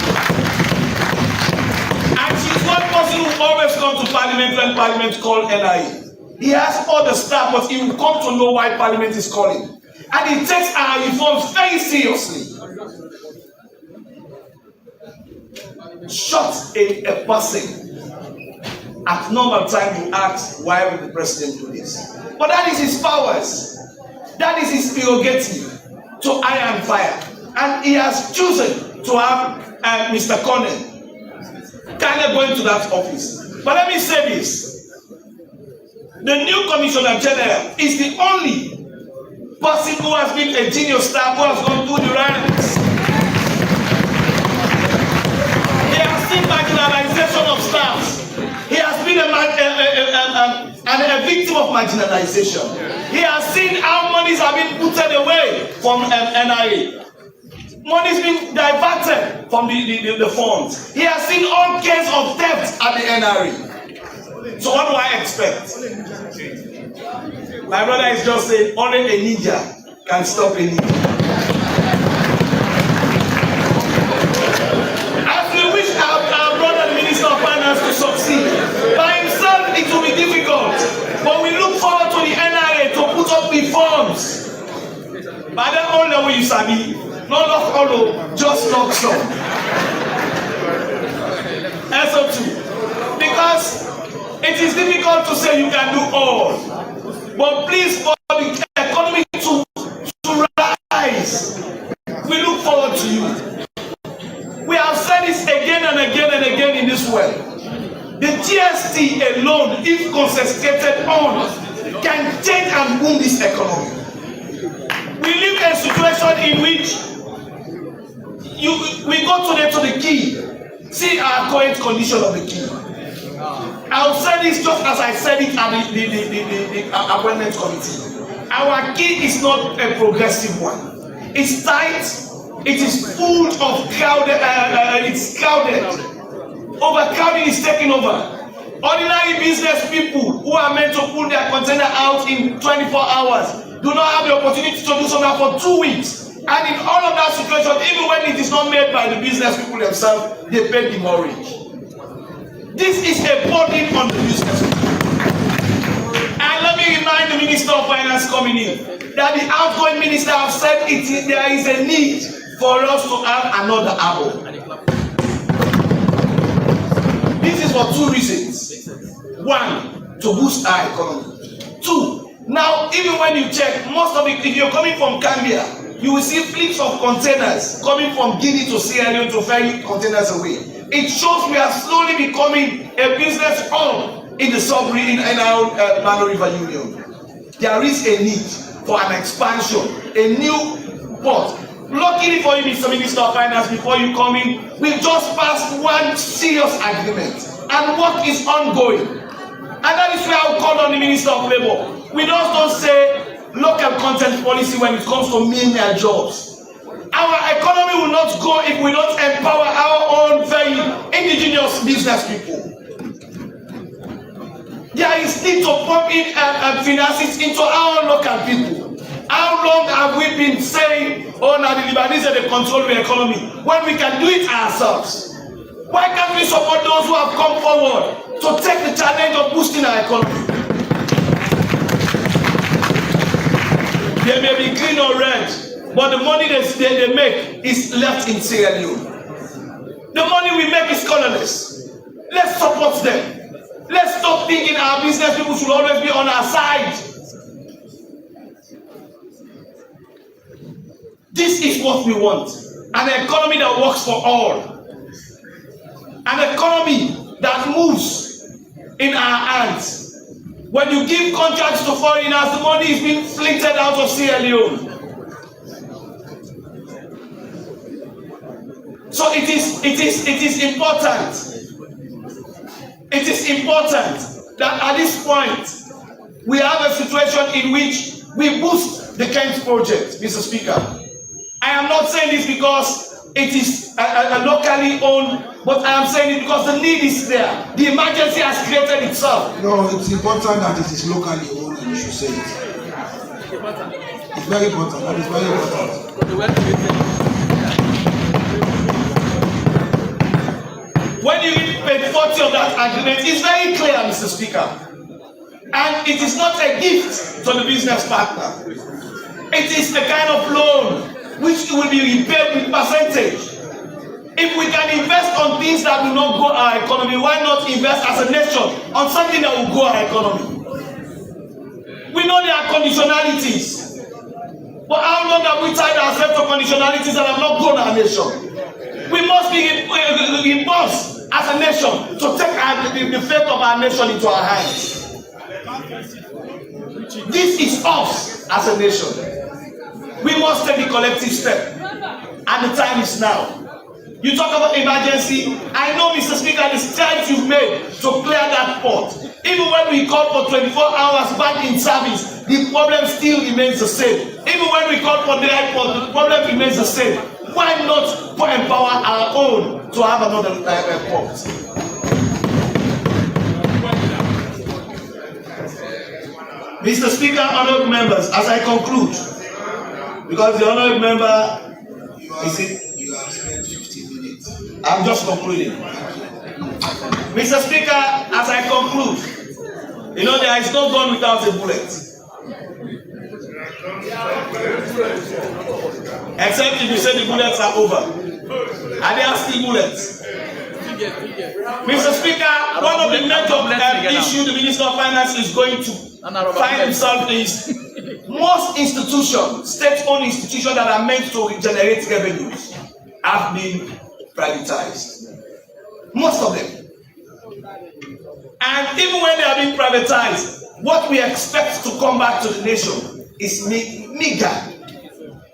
And she's one person who always comes to Parliament when Parliament calls NIA. He has all the staff, but he will come to know why Parliament is calling. And he takes our reforms very seriously. Shut a person. At normal time, you ask, why will the president do this? But that is his powers. That is his prerogative to iron fire. And he has chosen to have Mr. Conan kind of going to that office. But let me say this. The new Commissioner General is the only person who has been a genius staff who has gone through the ranks. He has seen marginalization of staffs. He has been a victim of marginalization. He has seen how monies have been put away from NIA. Money is being diverted from the funds. He has seen all kinds of theft at the NRA. So what do I expect? My brother is just saying, only a ninja can stop a ninja. structure. SO2. Because it is difficult to say you can do all. But please, for the economy to rise, we look forward to you. We have said this again and again and again in this way. The GST alone, if concentrated on, can change and boom this economy. We live in a situation in which we go to the key. See our current condition of the key. I'll say this just as I said it at the appointment committee. Our key is not a progressive one. It's tight. It is full of crowded. It's crowded. Overcrowding is taking over. Ordinary business people who are meant to pull their container out in 24 hours do not have the opportunity to do so now for 2 weeks. And in all of that situation, even when it is not made by the business people themselves, they pay the mortgage. This is a burden on the business people. And let me remind the Minister of Finance coming in that the outgoing minister have said there is a need for us to have another apple. This is for 2 reasons. 1, to boost our economy. 2, now even when you check, most of it, if you're coming from Gambia, you will see fleets of containers coming from Guinea to Sierra Leone to ferry containers away. It shows we are slowly becoming a business hub in the sub-region in our Mano River Union. There is a need for an expansion, a new port. Luckily for you, Mr. Minister of Finance, before you come in, we've just passed one serious agreement and work is ongoing. And that is why I will call on the Minister of Labour. We don't say local content policy when it comes to menial jobs. Our economy will not go if we don't empower our own very indigenous business people. There is need to pump in finances into our local people. How long have we been saying, oh, now the Lebanese they control the economy, when we can do it ourselves? Why can't we support those who have come forward to take the challenge of boosting our economy? They may be green or red, but the money they make is left in Sierra Leone. The money we make is colorless. Let's support them. Let's stop thinking our business people should always be on our side. This is what we want. An economy that works for all. An economy that moves in our hands. When you give contracts to foreigners, the money is being flicked out of Sierra Leone. So it is important. It is important that at this point we have a situation in which we boost the Kent project, Mr. Speaker. I am not saying this because it is a locally owned, but I am saying it because the need is there. The emergency has created itself. No, it's important that it is locally owned and you should say it. It's very important. That is very important. When you read page 40 of that agreement, it's very clear, Mr. Speaker. And it is not a gift to the business partner. It is a kind of loan which will be repaid with percentage. If we can invest on things that will not go our economy, why not invest as a nation on something that will go our economy? We know there are conditionalities. But how long have we tied ourselves to conditionalities that have not grown our nation? We must be imposed as a nation to take the fate of our nation into our hands. This is us as a nation. We must take the collective step. And the time is now. You talk about emergency. I know, Mr. Speaker, the strides you've made to clear that port. Even when we call for 24 hours back in service, the problem still remains the same. Even when we call for the right port, the problem remains the same. Why not empower our own to have another port? Mr. Speaker, honorable members, as I conclude, because the honorable member is it. You have spent 15 minutes. I'm just concluding. Mr. Speaker, as I conclude, you know there is no gun without a bullet. Except if you say the bullets are over. Are there still bullets? Mr. Speaker, one of the major issues the Minister of Finance is going to find himself is most institutions, state-owned institutions that are meant to generate revenues have been privatized. Most of them. And even when they are being privatized, what we expect to come back to the nation is meager.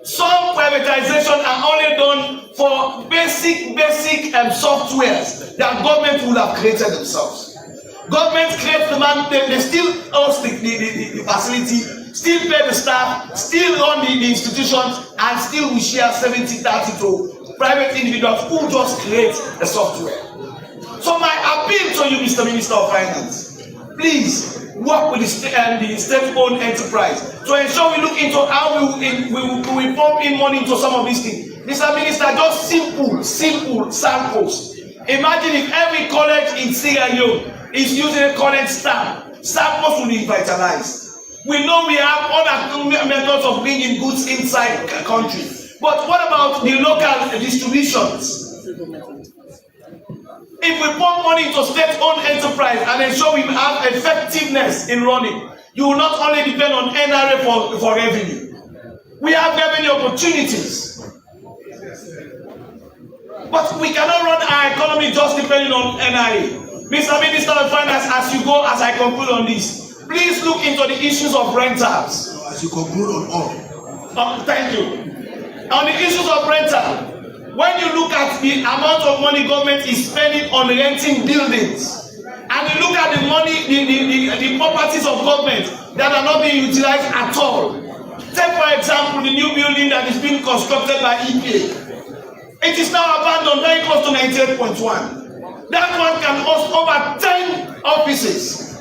Some privatization are only done for basic softwares that government will have created themselves. Government creates the man, they still host the facility, still pay the staff, still run the institutions, and still we share 70-30 to private individuals who just create the software. So my appeal to you, Mr. Minister of Finance, please work with the state-owned enterprise to ensure we look into how we will pump in money into some of these things. Mr. Minister, just simple samples. Imagine if every college in Sierra Leone is using a college staff. Samples will be vitalized. We know we have other methods of bringing goods inside the country. But what about the local distributions? If we pump money into state-owned enterprise and ensure we have effectiveness in running, you will not only depend on NRA for revenue. We have revenue opportunities. But we cannot run our economy just depending on NRA. Mr. Minister of Finance, as you go, as I conclude on this, please look into the issues of rentals. As you conclude on all. Thank you. On the issues of rental, when you look at the amount of money government is spending on renting buildings, and you look at the money, the properties of government that are not being utilized at all. Take for example the new building that is being constructed by EPA. It is now abandoned very close to 98.1. That one can host over 10 offices.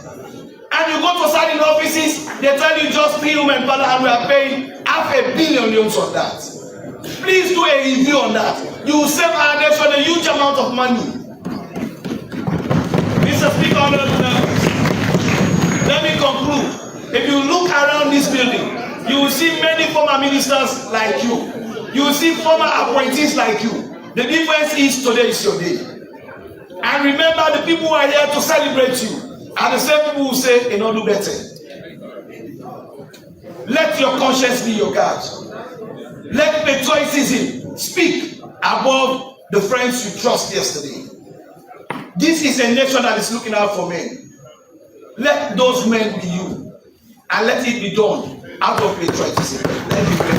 And you go to certain offices, they tell you just 3 room and parlor, and we are paying $500 million on that. Please do a review on that. You will save our nation a huge amount of money. Mr. Speaker, let me conclude. If you look around this building, you will see many former ministers like you. You will see former appointees like you. The difference is today is your day. And remember, the people who are here to celebrate you are the same people who say, "You know, do better." Let your conscience be your guide. Let patriotism speak above the friends you trust yesterday. This is a nation that is looking out for men. Let those men be you, and let it be done out of patriotism. Let me pray.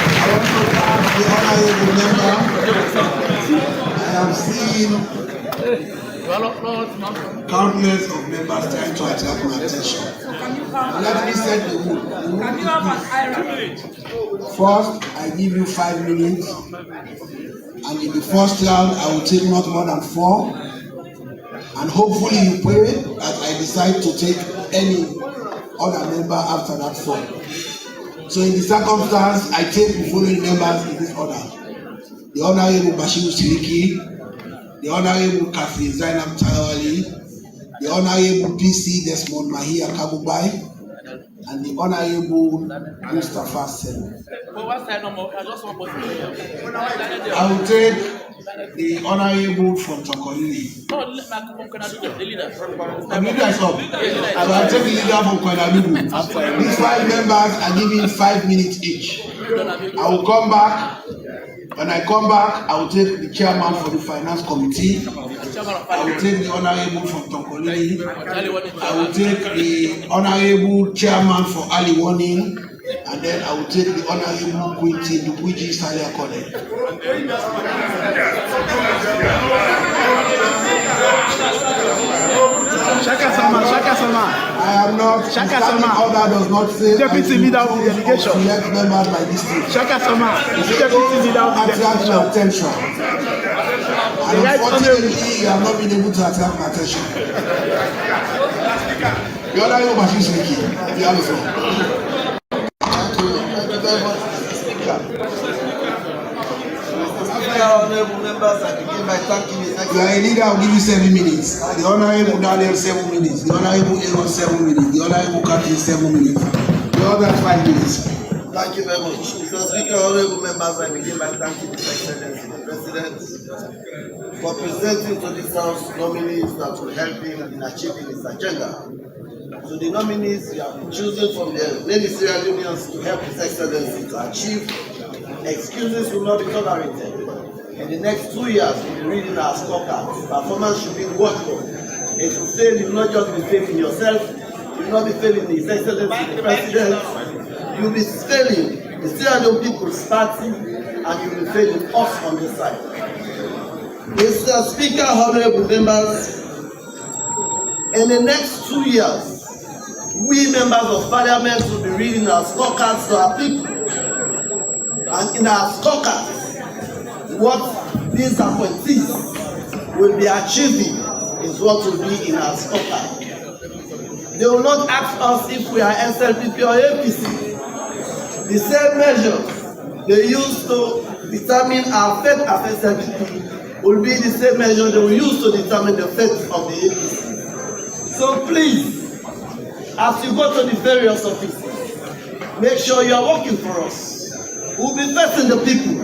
I want to thank the honorable member. I have seen countless of members trying to attract my attention. Let me set the mood. First, I give you 5 minutes, and in the first round, I will take not more than 4. And hopefully, you pray that I decide to take any other member after that 4. So, in the circumstance, I take the following members in this order: the Honorable Bashir Siriki, the Honorable Catherine Zainab Tawali, the Honorable PC Desmond Mahia Kabubai, and the Honorable Mustafa Sen. I will take the Honorable from Tokolili. The leader is up. I will take the leader from Kwanalugu. These 5 members are given 5 minutes each. I will come back. When I come back, I will take the chairman for the finance committee. I will take the honorable from Tonkolili. I will take the honorable chairman for early warning. And then I will take the honorable Quinty Dupuji Salia College. Shaka Sama. I am not. Shaka Sama. Order does not say. Deputy leader of the delegation. Select members by district. Shaka Sama. Deputy leader of the delegation. Attention. And unfortunately, you have not been able to attract my attention. The other you machine speaking. You have the floor. Thank you very much, Speaker. Honorable members, I begin by thanking you. You are a leader, I will give you 7 minutes. The Honorable Daniel 7 minutes. The Honorable Aaron 7 minutes. The Honorable Catherine 7 minutes. The other 5 minutes. Thank you very much. Mr. Speaker, honorable members, I begin by thanking His Excellency the President for presenting to this House nominees that will help him in achieving his agenda. So the nominees you have been chosen from the ministerial unions to help His Excellency to achieve. Excuses will not be tolerated. In the next 2 years, we'll be reading our scorecards. Performance should be watched for. If you fail, you will not just be failing yourself, you will not be failing His Excellency the President, you will be failing the Sierra Leone People's Party, and you will be failing us on this side. Mr. Speaker, honorable members, in the next 2 years, we members of Parliament will be reading our scorecards to our people. And in our scorecards, what these appointees will be achieving is what will be in our scorecard. They will not ask us if we are SLPP or APC. The same measures they use to determine our fate as SLPP will be the same measure they will use to determine the fate of the APC. So please, as you go to the various offices, make sure you are working for us. We'll be facing the people.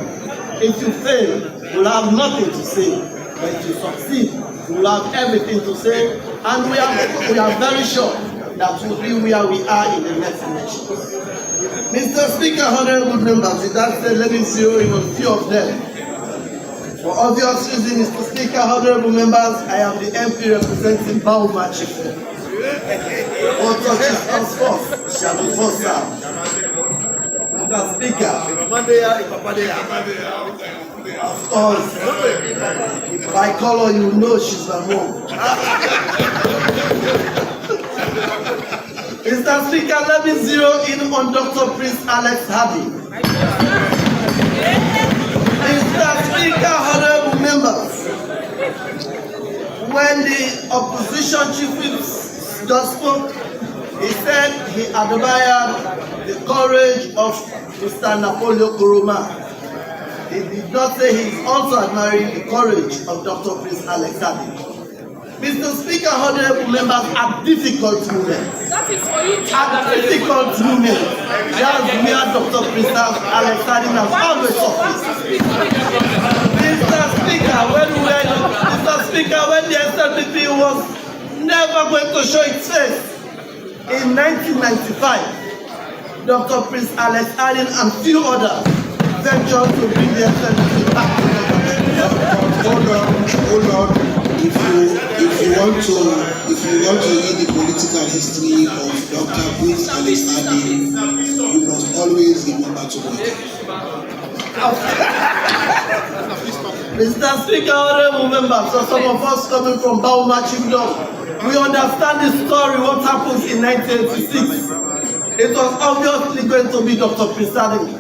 If you fail, we'll have nothing to say. But if you succeed, we'll have everything to say. And we are very sure that we'll be where we are in the next election. Mr. Speaker, honorable members, with that said, let me zero in on a few of them. For obvious reasons, Mr. Speaker, honorable members, I am the MP representing Bauma Chief. What touches us first shall be first served. Mr. Speaker, of course, by color you know she's my mom. Mr. Speaker, let me zero in on Dr. Prince Alex Hardy. Mr. Speaker, honorable members, when the opposition chief whip just spoke, he said he admired the courage of Mr. Napoleon Kuruma. He did not say he is also admiring the courage of Dr. Prince Alex Hardy. Mr. Speaker, honorable members, at difficult moments, that's where Dr. Prince Alex Hardy has always officed. Mr. Speaker, when the SLPP was never going to show its face, in 1995, Dr. Prince Alex Hardy and few others ventured to bring the SLPP back to government. Hold on. If you want to read the political history of Dr. Prince Alex Hardy, you must always remember to wait. Mr. Speaker, honorable members, so some of us coming from Bauma Chiefdom, we understand the story, what happens in 1986. It was obviously going to be Dr. Prince Hardy,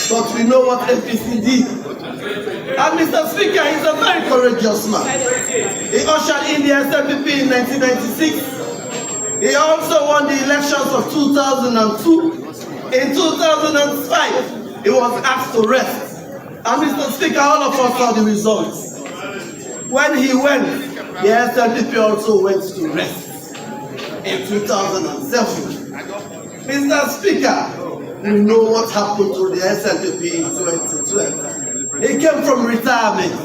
but we know what APC did. And Mr. Speaker, he's a very courageous man. He ushered in the SLPP in 1996. He also won the elections of 2002. In 2005, he was asked to rest. And Mr. Speaker, all of us saw the results. When he went, the SLPP also went to rest in 2007. Mr. Speaker, we know what happened to the SLPP in 2012. He came from retirement.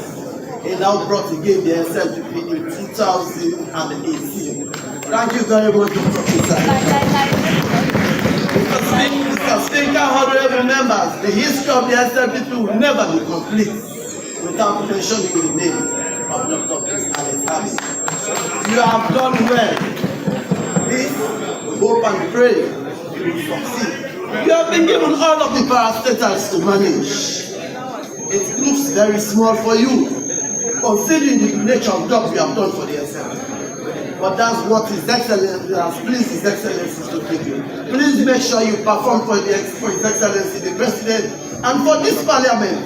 He now brought again the SLPP in 2018. Thank you very much, Dr. Peter. Mr. Speaker, honorable members, the history of the SLPP will never be complete without mentioning the name of Dr. Alex Hardy. You have done well. Please, we hope and pray you will succeed. You have been given all of the parastatals to manage. It looks very small for you, considering the nature of job you have done for the SLPP. But that's what His Excellency has pleased His Excellency to give you. Please make sure you perform for His Excellency the President and for this Parliament.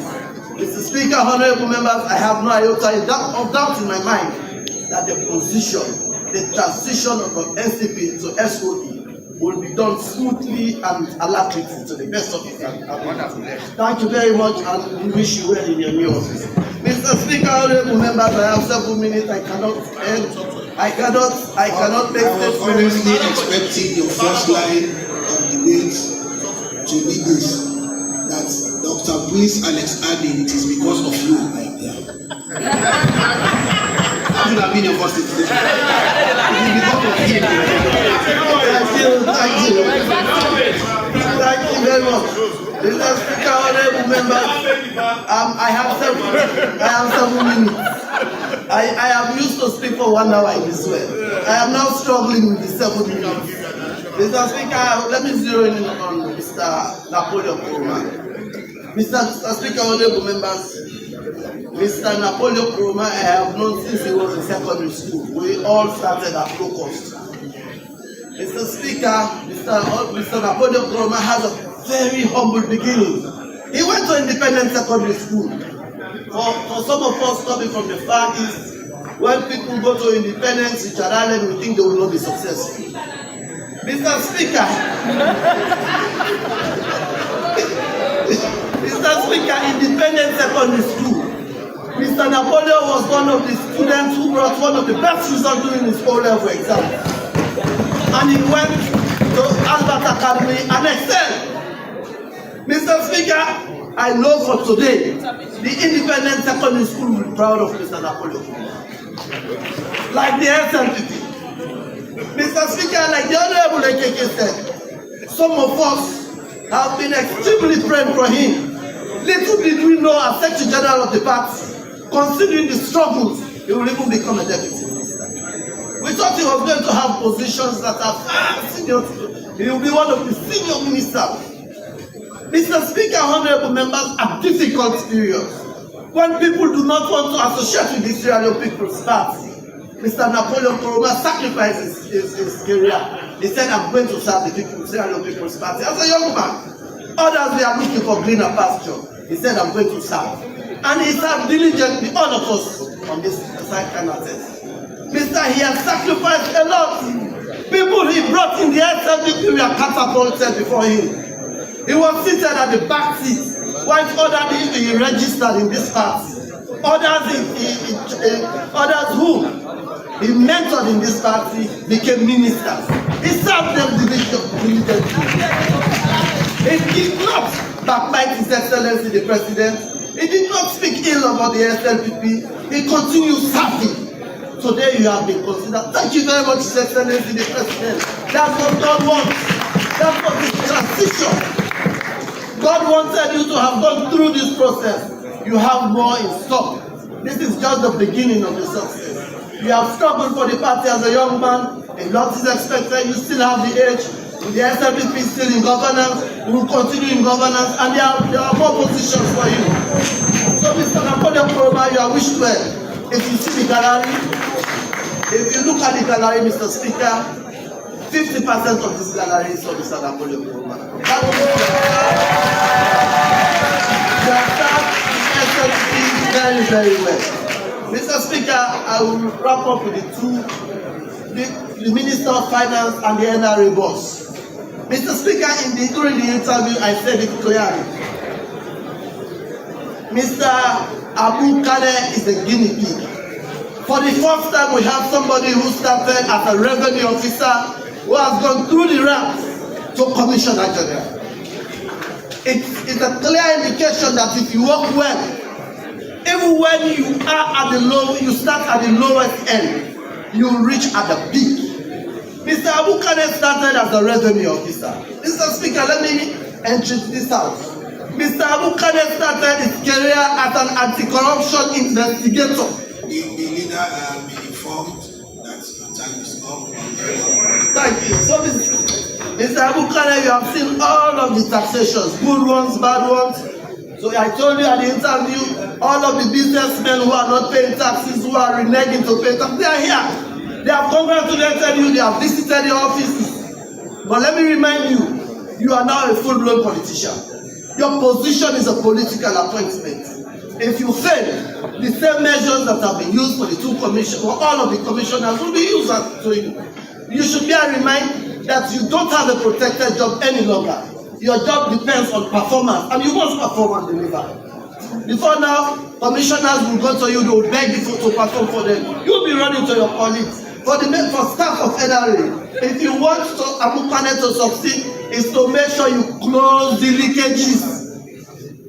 Mr. Speaker, honorable members, I have no iota of doubt in my mind that the transition from NCP to SOE will be done smoothly and alacrity to the best of his ability. Thank you very much, and we wish you well in your new office. Mr. Speaker, honorable members, I have several minutes. I cannot make statements. Honestly expecting your first line of debate to me this, that Dr. Prince Alex Adin, it is because of you I am here. How should have been your first today? It is because of him. Thank you very much. Mr. Speaker, honorable members, I have 7 minutes. I am used to speak for 1 hour in this way. I am now struggling with the 7 minutes. Mr. Speaker, let me zero in on Mr. Napoleon Kuruma. Mr. Speaker, honorable members, Mr. Napoleon Kuruma, I have known since he was in secondary school. We all started at low cost. Mr. Speaker, Mr. Napoleon Kuruma has a very humble beginning. He went to independent secondary school. For some of us coming from the far east, when people go to independence in Chad Island, we think they will not be successful. Mr. Speaker, Mr. Speaker, independent secondary school, Mr. Napoleon was one of the students who brought one of the best results during his O-level exam. And he went to Albert Academy and excelled. Mr. Speaker, I know for today, the independent secondary school will be proud of Mr. Napoleon. Like the SNPP. Mr. Speaker, like the Honorable AKK said, some of us have been extremely praying for him. Little did we know as Secretary General of the party, considering the struggles, he will even become a deputy minister. We thought he was going to have positions that are far senior. He will be one of the senior ministers. Mr. Speaker, honorable members, at difficult periods, when people do not want to associate with the Sierra Leone People's Party, Mr. Napoleon Kuruma sacrificed his career. He said, I'm going to serve the Sierra Leone People's Party. As a young man, others they are looking for greener pasture. He said, I'm going to serve. And he served diligently, all of us on this side cannot test. Mr. He has sacrificed a lot. People he brought in the SNPP were catapulted before him. He was seated at the back seat, while others he registered in this party. Others who he mentored in this party became ministers. He served them diligently. He did not backbite His Excellency the President. He did not speak ill about the SLPP. He continued serving. Today you have been considered. Thank you very much, His Excellency the President. That's what God wants. That's what is transition. God wanted you to have gone through this process. You have more in stock. This is just the beginning of the success. You have struggled for the party as a young man. A lot is expected. You still have the age. The SLPP is still in governance. We will continue in governance, and there are more positions for you. So, Mr. Napoleon Kuruma, you are wished well. If you see the gallery, if you look at the gallery, Mr. Speaker, 50% of this gallery is for Mr. Napoleon Kuruma. That is very, very well. Mr. Speaker, I will wrap up with the Minister of Finance and the NRA boss. Mr. Speaker, during the interview, I said it clearly. Mr. Abu Kane is a guinea pig. For the first time, we have somebody who started as a revenue officer who has gone through the ranks to Commissioner General. It's a clear indication that if you work well, even when you are at the low, you start at the lowest end, you reach at the peak. Mr. Abu Kane started as a revenue officer. Mr. Speaker, let me introduce this out. Mr. Abu Kane started his career as an anti-corruption investigator. The leader be informed that your time is up. Thank you. So, Mr. Abu Kane, you have seen all of the taxations, good ones, bad ones. So I told you at the interview, all of the businessmen who are not paying taxes, who are reneging to pay taxes, they are here. They have congratulated you, they have visited your offices. But let me remind you, you are now a full-blown politician. Your position is a political appointment. If you fail, the same measures that have been used for the two commissioners, or all of the commissioners, will be used to you. You should be reminded that you don't have a protected job any longer. Your job depends on performance, and you must perform and deliver. Before now, commissioners will go to you, they will beg you to perform for them. You will be running to your colleagues. For staff of NRA, if you want Abu Kane to succeed, is to make sure you close the leakages.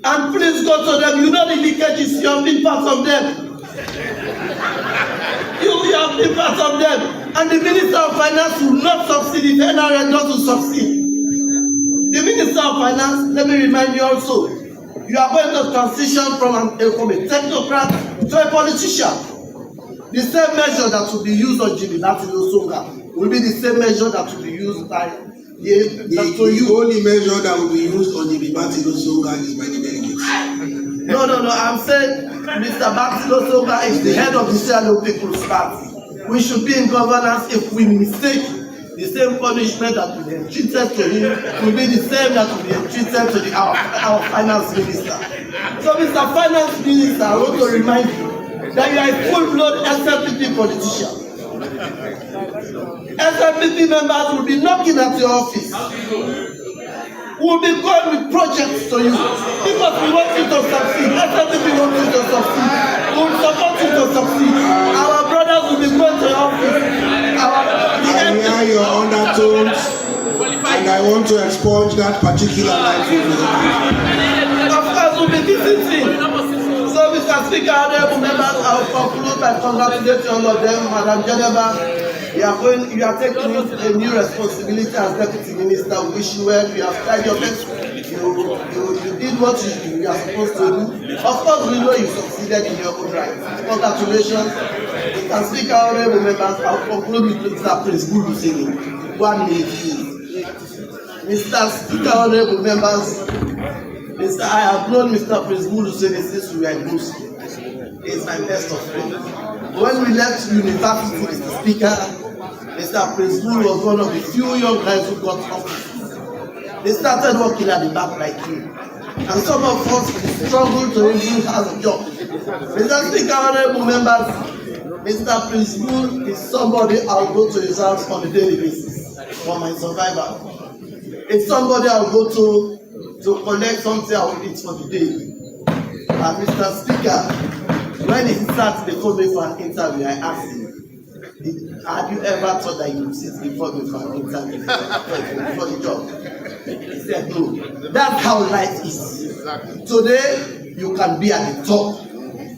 And please go to them. You know the leakages, you have been part of them. You have been part of them. And the Minister of Finance will not succeed if NRA doesn't succeed. The Minister of Finance, let me remind you also, you are going to transition from a technocrat to a politician. The same measure that will be used on Jimmy Latinosonga will be the same measure that will be used by the only measure that will be used on Jimmy Latinosonga is by the delegates. No, I'm saying Mr. Latinosonga is the head of the Sierra People's Party. We should be in governance. If we mistake, the same punishment that will be entreated to him will be the same that will be entreated to our finance minister. So, Mr. Finance Minister, I want to remind you that you are a full-blown SLPP politician. SLPP members will be knocking at your office. We will be going with projects to you because we want you to succeed. SLPP wants you to succeed. We will support you to succeed. Our brothers will be going to your office. I hear your undertones, and I want to expunge that particular line from the Of course, we'll be visiting. So, Mr. Speaker, honorable members, I will conclude by congratulating all of them. Madam Geneva, you are taking a new responsibility as Deputy Minister. We wish you well. You have tried your best. You did what you are supposed to do. Of course, we know you succeeded in your own right. Congratulations. Mr. Speaker, honorable members, I will conclude with Mr. Prince Bulu saying 1 minute, please. Mr. Speaker, honorable members, I have known Mr. Prince Bulu since we were in Muslim. He is my best of friends. When we left university, Mr. Speaker, Mr. Prince Bulu was one of the few young guys who got office. They started working at the back like you. And some of us struggled to even have a job. Mr. Speaker, honorable members, Mr. Prince Bulu is somebody I'll go to his house on a daily basis for my survival. It's somebody I'll go to collect something I will eat for the day. And Mr. Speaker, when he sat before me for an interview, I asked him, have you ever thought that you would sit before me for an interview for the job? He said, no. That's how life is. Today, you can be at the top.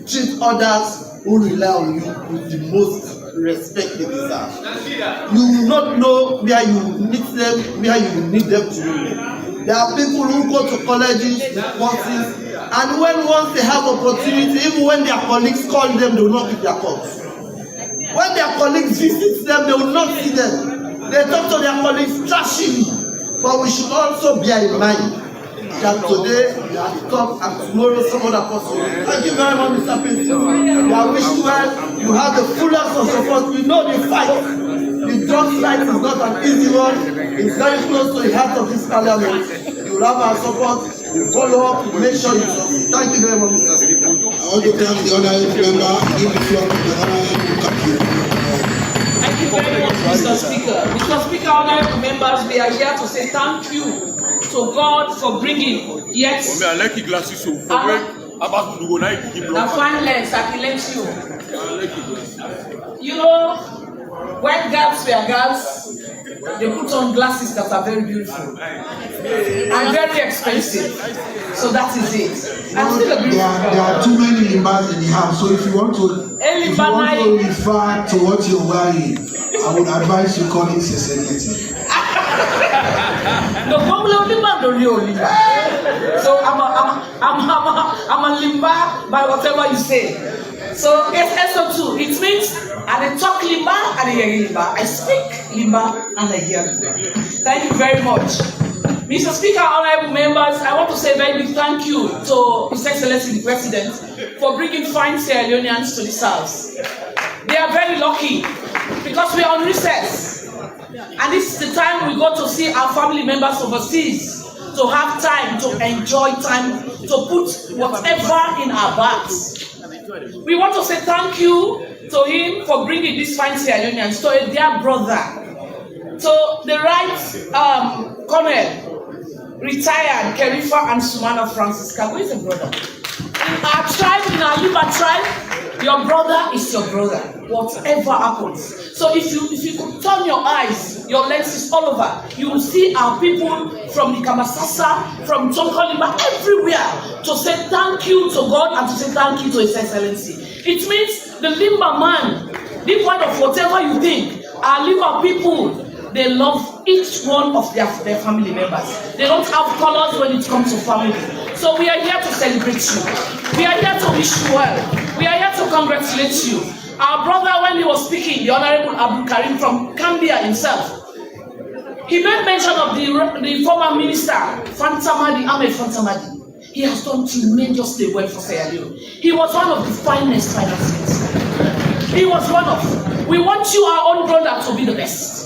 Treat others who rely on you with the most respect they deserve. You will not know where you need them, where you need them to be. There are people who go to colleges, courses, and once they have opportunity, even when their colleagues call them, they will not pick their calls. When their colleagues visit them, they will not see them. They talk to their colleagues trashingly. But we should also bear in mind that today you are the top and tomorrow some other person. Thank you very much, Mr. President. We are wishing well. You have the fullest of support. We know the fight. The drug fight is not an easy one. It's very close to the heart of this parliament. You will have our support. You follow up. You make sure you succeed. Thank you very much, Mr. Speaker. I want to thank the honorable member. Give the floor to the honorable Kapi. Thank you very much, Mr. Speaker. Mr. Speaker, honorable members, we are here to say thank you to God for bringing yet a fine lens that He lent you. You know, when girls were girls, they put on glasses that are very beautiful and very expensive. So that is it. I'm still a beautiful girl. There are too many limbas in the house, so if you want to refer to what you're wearing, I would advise you call it Seseneti. No, so I'm a limba by whatever you say. So SO2, it means I talk limba and I hear limba. I speak limba and I hear limba. Thank you very much. Mr. Speaker, honorable members, I want to say a very big thank you to His Excellency the President for bringing fine Sierra Leoneans to this house. They are very lucky because we are on recess. And this is the time we go to see our family members overseas, to have time to enjoy time, to put whatever in our bags. We want to say thank you to him for bringing these fine Sierra Leoneans, to a dear brother, to the right Colonel, retired Kerifa and Sumana Francis Kago is a brother. In our tribe, in our Liba tribe, Your brother is your brother, whatever happens. So if you could turn your eyes, your lenses all over, you will see our people from the Kamasasa, from Tonkolima, everywhere to say thank you to God and to say thank you to His Excellency. It means the Limba man, leave one of whatever you think, our Limba people, they love each one of their family members. They don't have colors when it comes to family. So we are here to celebrate you. We are here to wish you well. We are here to congratulate you. Our brother, when he was speaking, the Honorable Abu Karim from Gambia himself, he made mention of the former minister, Fantamadi, Ahmed Fantamadi. He has done tremendously well for Sierra Leone. He was one of the finest finance ministers. He was one of. We want you, our own brother, to be the best.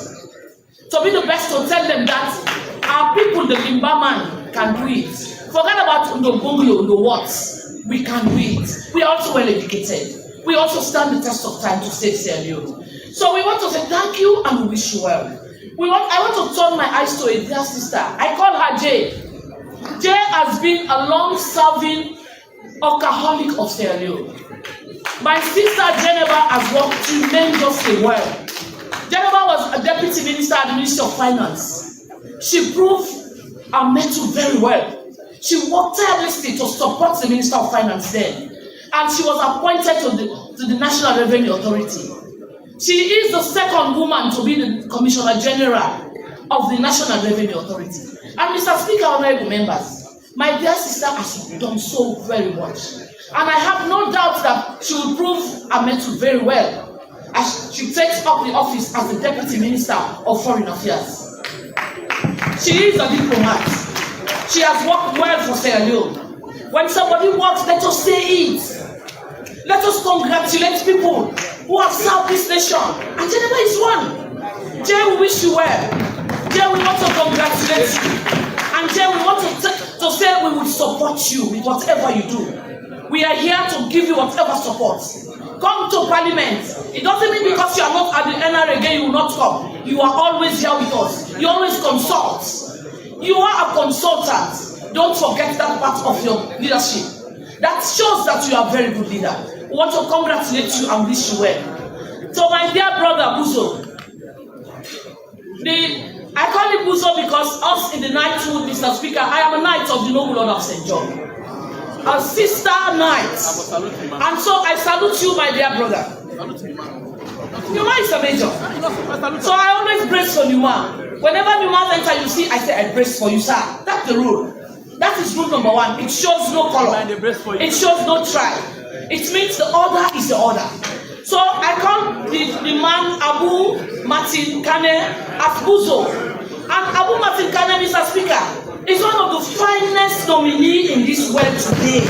To be the best, to tell them that our people, the Limba man, can do it. Forget about the Bungyo, the what. We can do it. We are also well educated. We also stand the test of time to save Sierra Leone. So we want to say thank you and we wish you well. I want to turn my eyes to a dear sister. I call her Jay. Jay has been a long-serving alcoholic of Sierra Leone. My sister Geneva has worked tremendously well. Geneva was a deputy minister at the Ministry of Finance. She proved her mettle very well. She worked tirelessly to support the Minister of Finance then. And she was appointed to the National Revenue Authority. She is the second woman to be the Commissioner General of the National Revenue Authority. And Mr. Speaker, honorable members, my dear sister has done so very much. And I have no doubt that she will prove her mettle very well as she takes up the office as the Deputy Minister of Foreign Affairs. She is a diplomat. She has worked well for Sierra Leone. When somebody works, let us say it. Let us congratulate people who have served this nation. And Geneva is one. Jay, we wish you well. Jay, we want to congratulate you. And Jay, we want to say we will support you with whatever you do. We are here to give you whatever support. Come to Parliament. It doesn't mean because you are not at the NRA again, you will not come. You are always here with us. You always consult. You are a consultant. Don't forget that part of your leadership. That shows that you are a very good leader. We want to congratulate you and wish you well. So my dear brother Buzo, I call it Buzo because us in the knighthood, Mr. Speaker, I am a knight of the Noble Order of St. John. A sister knight. And so I salute you, my dear brother. Numa is a major. So I always brace for Numa. Whenever Numa enter, you see, I say, I brace for you, sir. That's the rule. That is rule number one. It shows no color. It shows no tribe. It means the order is the order. So I call the man Abu Martin Kane as Buzo. And Abu Martin Kane, Mr. Speaker, is one of the finest nominees in this world today.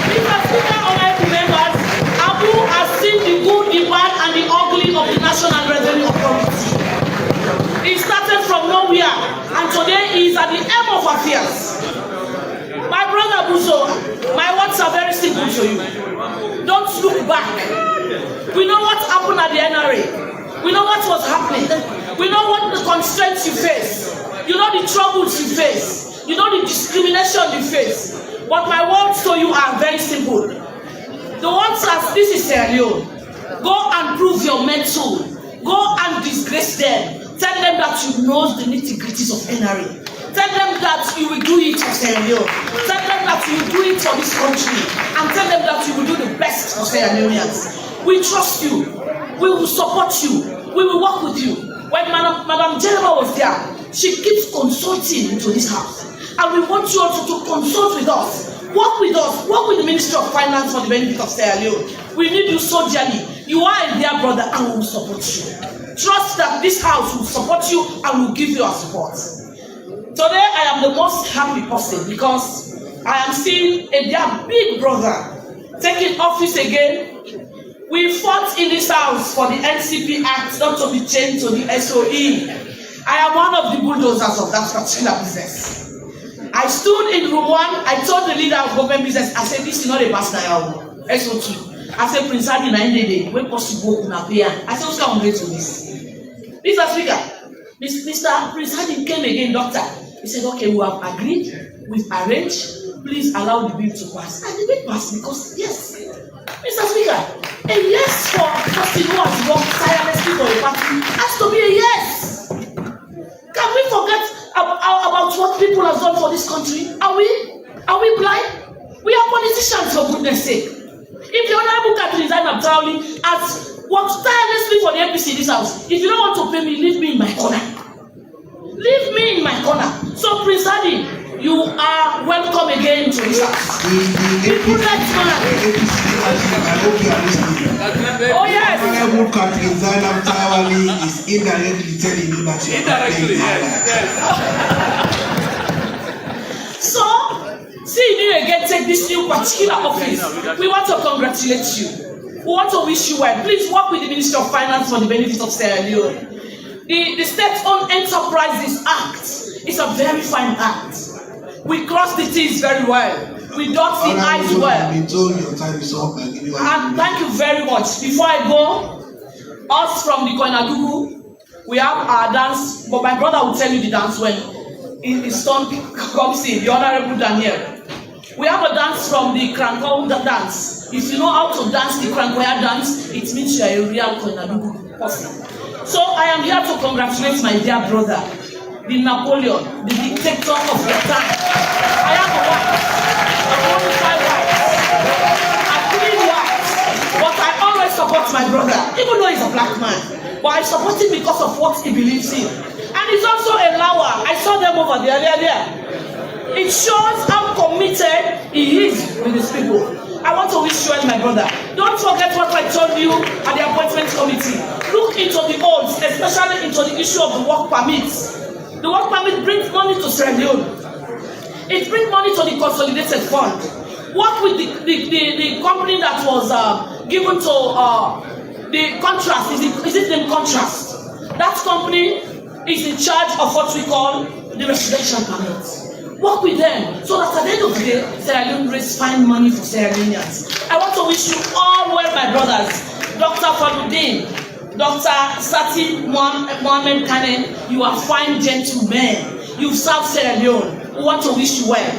Mr. Speaker, honorable members, Abu has seen the good, the bad, and the ugly of the National Revenue Authority. He started from nowhere, and today he is at the end of affairs. My brother Buzo, my words are very simple to you. Don't look back. We know what happened at the NRA. We know what was happening. We know what the constraints you face. You know the troubles you face. You know the discrimination you face. But my words to you are very simple. The words are, this is Sierra Leone. Go and prove your mettle. Go and disgrace them. Tell them that you know the nitty-gritties of NRA. Tell them that you will do it for Sierra Leone. Tell them that you will do it for this country. And tell them that you will do the best for Sierra Leoneans. We trust you. We will support you. We will work with you. When Madam Geneva was there, she keeps consulting into this house. And we want you also to consult with us. Work with us. Work with the Ministry of Finance for the benefit of Sierra Leone. We need you so dearly. You are a dear brother and we will support you. Trust that this house will support you and will give you our support. Today I am the most happy person because I am seeing a dear big brother taking office again. We fought in this house for the NCP Act not to be changed to the SOE. I am one of the bulldozers of that particular business. I stood in room 1, I told the leader of government business, I said, this is not a personal SO2. I said, Prince Adi na NDD, when possible, I said, what's going to do this? Mr. Speaker, Mr. Prince Adi came again, doctor. He said, okay, we have agreed, we've arranged, please allow the bill to pass. And the bill passed because, yes, Mr. Speaker, a yes for Justin who has worked tirelessly for the party has to be a yes. Can we forget about what people have done for this country? Are we blind? We are politicians, for goodness sake. If the Honorable Catherine Zainab-Traoré has worked tirelessly for the APC in this house, if you don't want to pay me, leave me in my corner. Leave me in my corner. So, Prince Adi, you are welcome again to this house. People like man. I hope you are listening. Oh yes. Honorable Catherine Zainab-Traoré is indirectly telling you that you are paying So, see you again take this new particular office. We want to congratulate you. We want to wish you well. Please work with the Ministry of Finance for the benefit of Sierra Leone. The State-Owned Enterprises Act is a very fine act. We cross the T's very well. We dot the I's well. And thank you very much. Before I go, us from the Koinadugu, we have our dance, but my brother will tell you the dance when his son comes in, the Honorable Daniel. We have a dance from the Kranko dance. If you know how to dance the Krankoya dance, it means you are a real Koinadugu person. So I am here to congratulate my dear brother, the Napoleon, the dictator of your time. I am a wife. I'm only 5 wives. I'm 3 wives. But I always support my brother, even though he's a black man. But I support him because of what he believes in. And he's also a Lawa. I saw them over there. It shows how committed he is with his people. I want to wish you well, my brother. Don't forget what I told you at the appointment committee. Look into the odds, especially into the issue of the work permits. The work permit brings money to Sierra Leone. It brings money to the consolidated fund. Work with the company that was given to the contrast. Is it named Contrast? That company is in charge of what we call the residential permits. Work with them so that at the end of the day, Sierra Leone raise fine money for Sierra Leoneans. I want to wish you all well, my brothers. Dr. Faludin, Dr. Sati Mohamed Kane, you are fine gentlemen. You've served Sierra Leone. We want to wish you well.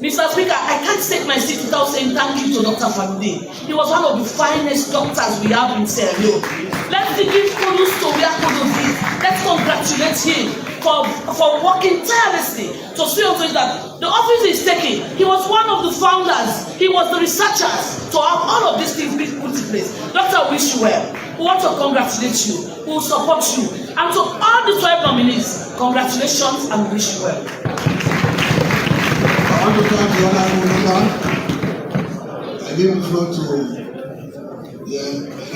Mr. Speaker, I can't take my seat without saying thank you to Dr. Faludin. He was one of the finest doctors we have in Sierra Leone. Let's give kudos to where kudos is. Let's congratulate him for working tirelessly to see also that the office is taking. He was one of the founders. He was the researchers to have all of these things being put in place. Doctor, wish you well. We want to congratulate you. We will support you. And to all the 12 nominees, congratulations and wish you well. I want to thank the honorable member. I give the floor to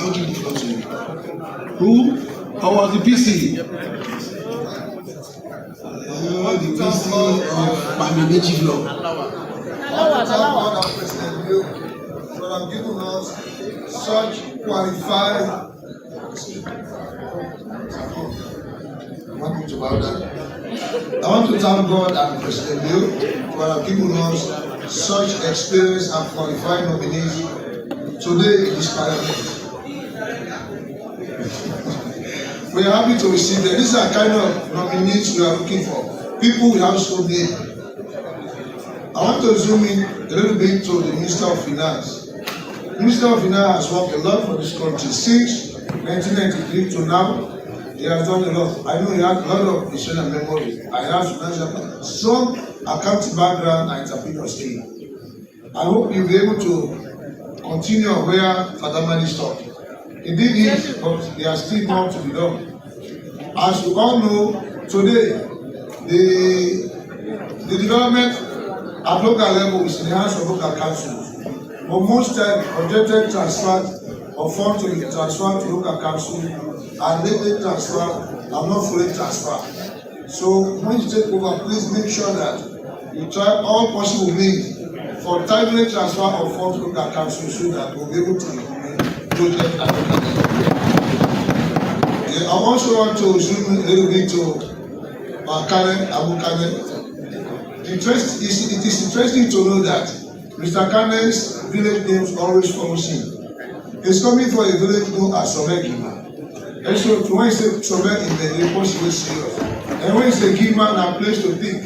I'll give the floor to you. Who? Or was the PC? The PC of Parliamentary Approval. I want to thank God and President Bill for giving us such qualified. Want me to bow down? I want to thank God and President Bill for giving us such experienced and qualified nominees today in this parliament. We are happy to receive them. These are kind of nominees we are looking for. People we have so many. I want to zoom in a little bit to the Minister of Finance. The Minister of Finance has worked a lot for this country since 1993 to now. He has done a lot. I know he has a lot of national memory. I have financial strong accounting background and entrepreneur skill. I hope you'll be able to continue where Father Mani stopped. He did it, but there are still more to be done. As you all know, today the development at local level is in the hands of local councils. But most times, projected transfer of funds to be transferred to local council and lately transfer are not fully transferred. So when you take over, please make sure that you try all possible means for timely transfer of funds to local council so that we'll be able to implement project at local level. I also want to zoom a little bit to Abu Kane. It is interesting to know that Mr. Kane's village names always follows him. He's coming for a village known as Sobegima. And so when he says Sobe in the report, he was serious. And when he says Gima, a place to think.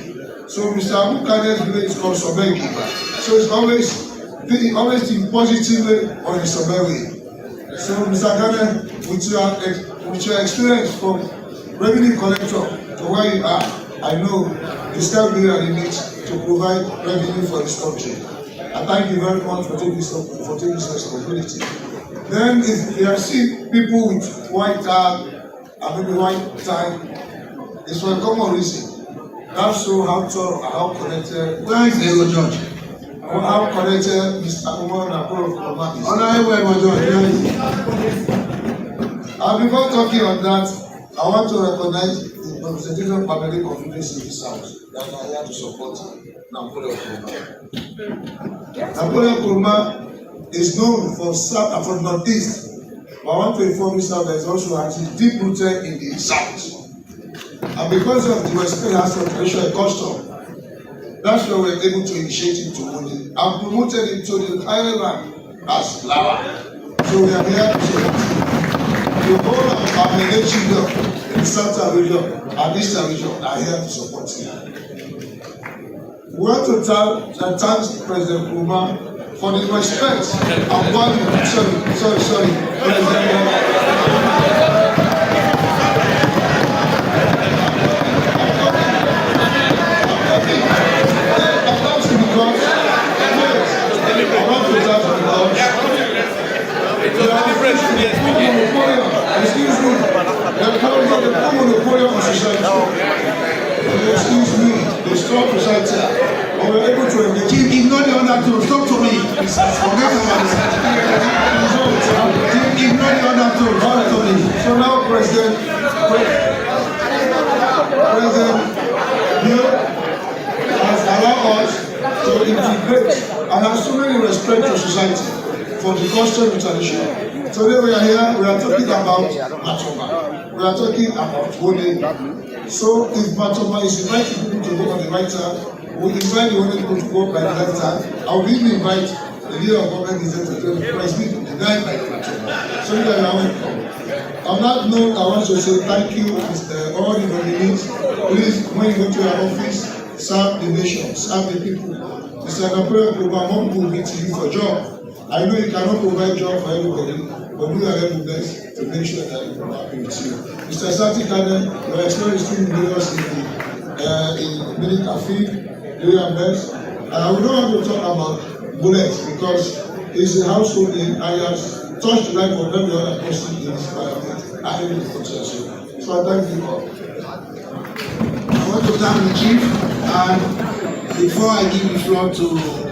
So Mr. Abu Kane's village is called Sobegima. So it's always always think positively on the survey. So, Mr. Ghana, with your experience from revenue collector to where you are, I know you still be a limit to provide revenue for this country. I thank you very much for taking this responsibility. Then, if you see people with white tag and maybe white tie, it's for a common reason. That's so how thorough and how connected. Where is the judge? How connected Mr. Umar and Apollo is. Honorable Judge. And before talking on that, I want to recognize the representation of Parliamentary Approval in this house that are here to support Napoleon Kurma. Napoleon Kurma is known for South from Northeast, but I want to inform you that it's also actually deep rooted in the South. And because of the respect has for traditional custom, that's why we were able to initiate him to Moni and promoted him to the higher rank as Lawa. So we are here to say the whole of our children in the Southern region and Eastern region are here to support him. We want to thank President Kurma for the respect and value. Sorry, President. Excuse me, the strong society, we were able to engage. Ignore the other two. Talk to me. Forget about it. Ignore the other two. Talk to me. So now, President Bill has allowed us to integrate and have so many respect for society for the custom and tradition. Today we are here, we are talking about Matoma. We are talking about Wole. So if Matoma is inviting people to go on the right hand, we invite the Wole people to go by the left hand. I will even invite the leader of government is to tell the president to deny by the Matoma. So you are welcome. On that note, I want to say thank you, all the nominees. Please, when you go to your office, serve the nation, serve the people. Mr. Napoleon Kurma, more people will meet you for job. I know you cannot provide job for everybody, but do your level best to make sure that you are happy with you. Mr. Sati Kaden, your experience is still with us in Mini Cafe, do your best. And I would not want to talk about bullets because it's a household name and he has touched the life of every other person in this parliament and in the process. So I thank you all. I want to thank the chief, and before I give the floor to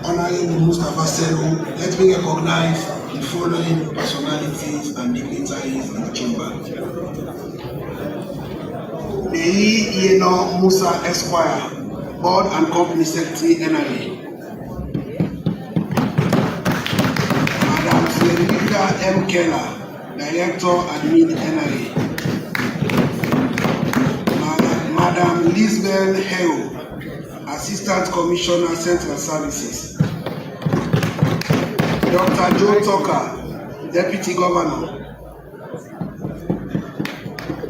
Honorable Mustafa Selu, let me recognize the following personalities and dignitaries in the chamber. Neyi Yeno Musa Esquire, Board and Company Secretary, NRA. Madam Frederica M. Keller, Director, Admin, NRA. Madam Lisbeth Heo, Assistant Commissioner, Central Services. Dr. Joe Tucker, Deputy Governor.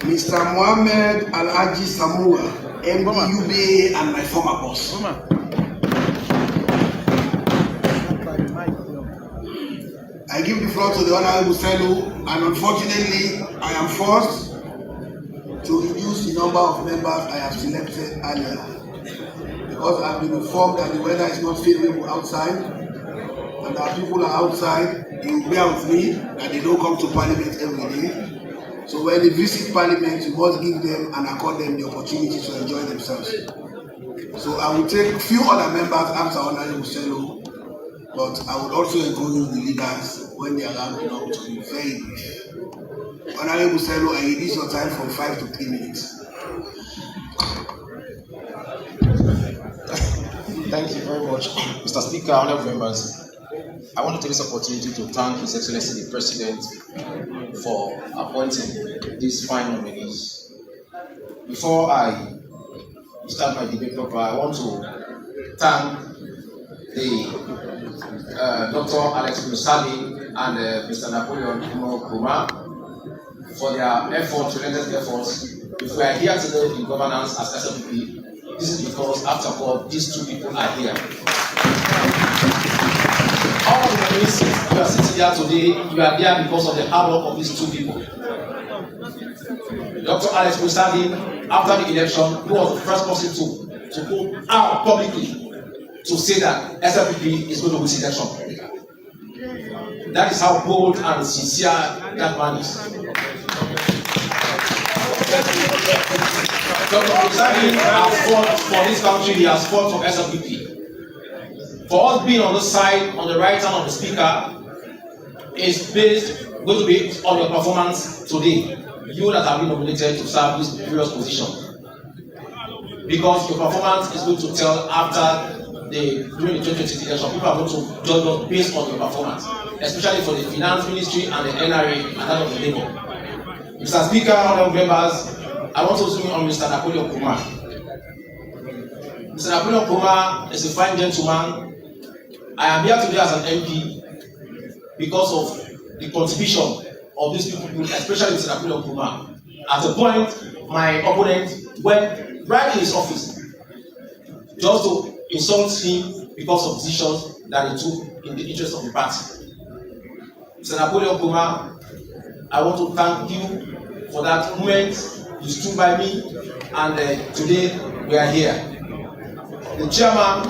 Mr. Mohammed Alhaji Samuel, MBUBA, and my former boss. I give the floor to the Honorable Selu, and unfortunately, I am forced to reduce the number of members I have selected earlier, because I've been informed that the weather is not favorable outside, and that people are outside. You bear with me that they don't come to Parliament every day. So when they visit Parliament, you must give them and accord them the opportunity to enjoy themselves. So I will take a few other members after Honorable Selu, but I would also encourage the leaders when they are around enough to be very brief. Honorable Selu, I reduce your time from 5 to 3 minutes. Thank you very much, Mr. Speaker, honorable members. I want to take this opportunity to thank His Excellency the President for appointing these fine nominees. Before I start my debate proper, I want to thank the Dr. Alex Musali and Mr. Napoleon Kurma for their efforts, relentless efforts. If we are here today in governance as SLP, this is because, after all, these two people are here. All there today, you are there because of the hard work of these two people. Dr. Alex Musadi, after the election, who was the first person to go out publicly to say that SLPP is going to win the election. That is how bold and sincere that man is. Dr. Musadi has fought for this country, he has fought for SLPP. For us being on the side, on the right hand of the speaker, is going to be on your performance today. You that have been nominated to serve this various position. Because your performance is going to tell after during the 2020 election, people are going to judge us based on your performance, especially for the finance ministry and the NRA and that of the labor. Mr. Speaker, honorable members, I want to zoom in on Mr. Napoleon Kumar. Mr. Napoleon Kumar is a fine gentleman. I am here today as an MP because of the contribution of these people, especially Mr. Napoleon Kumar. At a point, my opponent went right in his office just to insult him because of decisions that he took in the interest of the party. Mr. Napoleon Kumar, I want to thank you for that moment. You stood by me, and today we are here. The chairman,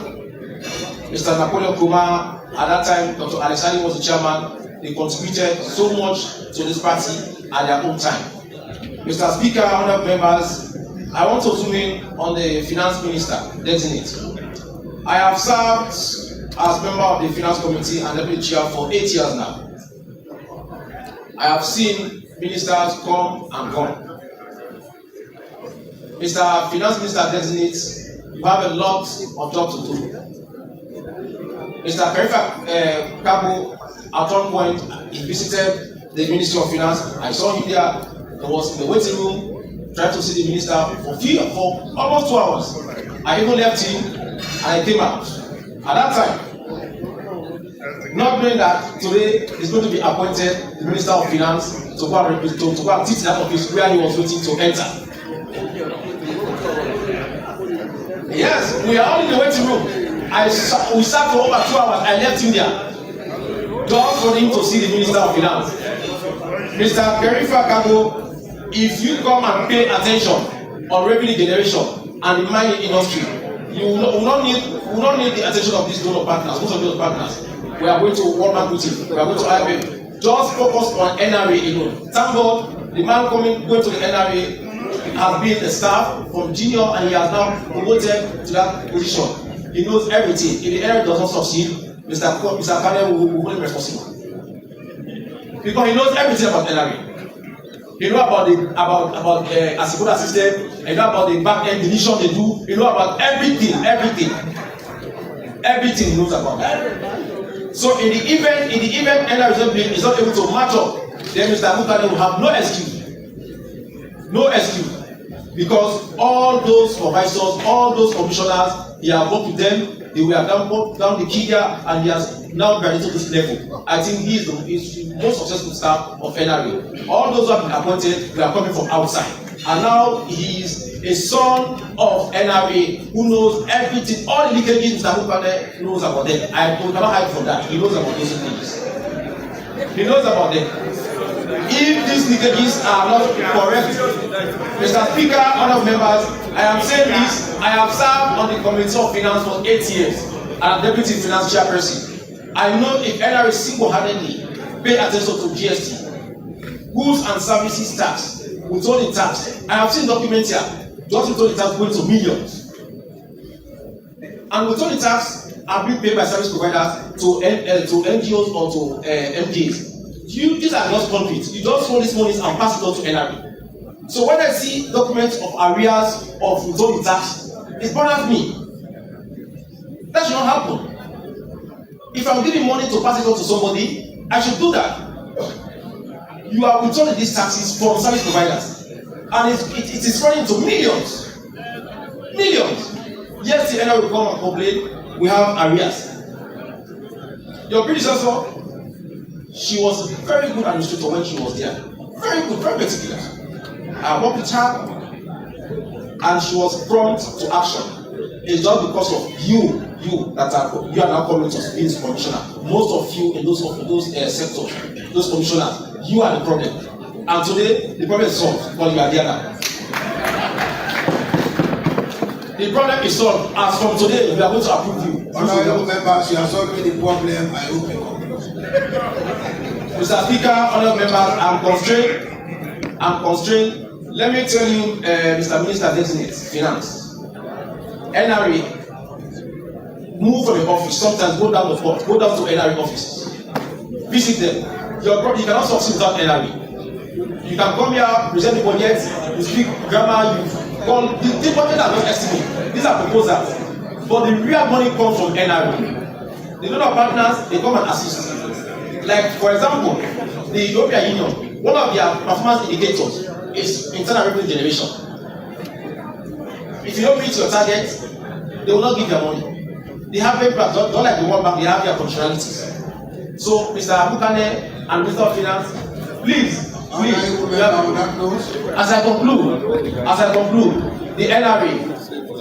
Mr. Napoleon Kumar, at that time, Dr. Alexander was the chairman. They contributed so much to this party at their own time. Mr. Speaker, honorable members, I want to zoom in on the finance minister designate. I have served as member of the finance committee and deputy chair for 8 years now. I have seen ministers come and gone. Mr. Finance Minister designate, you have a lot of job to do. Mr. Karifa Kabo, at one point, he visited the Ministry of Finance. I saw him there. He was in the waiting room, trying to see the minister for almost 2 hours. I even left him and I came out. At that time, not knowing that today he's going to be appointed the Minister of Finance to go and teach that office where he was waiting to enter. Yes, we are all in the waiting room. We sat for over 2 hours. I left him there just for him to see the Minister of Finance. Mr. Karifa Kabo, if you come and pay attention on revenue generation and the mining industry, you will not need the attention of these donor partners. Most of those partners, we are going to World Bank meeting, we are going to IMF. Just focus on NRA alone. Thank God, the man going to the NRA has been a staff from junior and he has now promoted to that position. He knows everything. If the NRA does not succeed, Mr. Kane will hold him responsible. Because he knows everything about NRA. He knows about Asiboda system, he knows about the back end division they do, he knows about everything he knows about that. So in the event NRA is not able to match up, then Mr. Kane will have no excuse. Because all those supervisors, all those commissioners, he has worked with them, they were down the key and he has now graduated to this level. I think he is the most successful staff of NRA. All those who have been appointed, they are coming from outside. And now he is a son of NRA who knows everything, all the leakages Mr. Kane knows about them. I cannot hide from that. He knows about those things. He knows about them. If these leakages are not correct, Mr. Speaker, honourable members, I am saying this. I have served on the Committee of Finance for 8 years and I'm Deputy Finance Chairperson. I know if NRA single-handedly pay attention to GST, goods and services tax, withholding tax. I have seen documents here, just withholding tax going to millions. And withholding tax are being paid by service providers to NGOs or to MPs. These are just profits. You just hold these monies and pass it on to NRA. So when I see documents of arrears of withholding tax, it bothers me. That should not happen. If I'm giving money to pass it on to somebody, I should do that. You are withholding these taxes from service providers, and it is running to millions. Yes, the NRA will come and complain. We have arrears. Your predecessor, she was a very good administrator when she was there. Very good, very meticulous. I worked with her and she was prompt to action. It's just because of you you are now coming to be this commissioner. Most of you in those sectors, those commissioners, you are the problem. And today the problem is solved, but you are there now. The problem is solved. As from today, we are going to approve you. Honorable members, you are solving the problem. I hope you come. Mr. Speaker, honorable members, I'm constrained. Let me tell you, Mr. Minister Designate, Finance. NRA, move from the office. Sometimes go down to NRA offices. Visit them. You cannot succeed without NRA. You can come here, present the budget, you speak grammar, you call. The budget are not estimate. These are proposals. But the real money comes from NRA. The donor partners, they come and assist. Like, for example, the European Union, one of their performance indicators is internal revenue generation. If you don't reach your target, they will not give their money. They have papers, don't like the World Bank, they have their functionalities. So, Mr. Abukane and Minister of Finance, please, as I conclude, the NRA,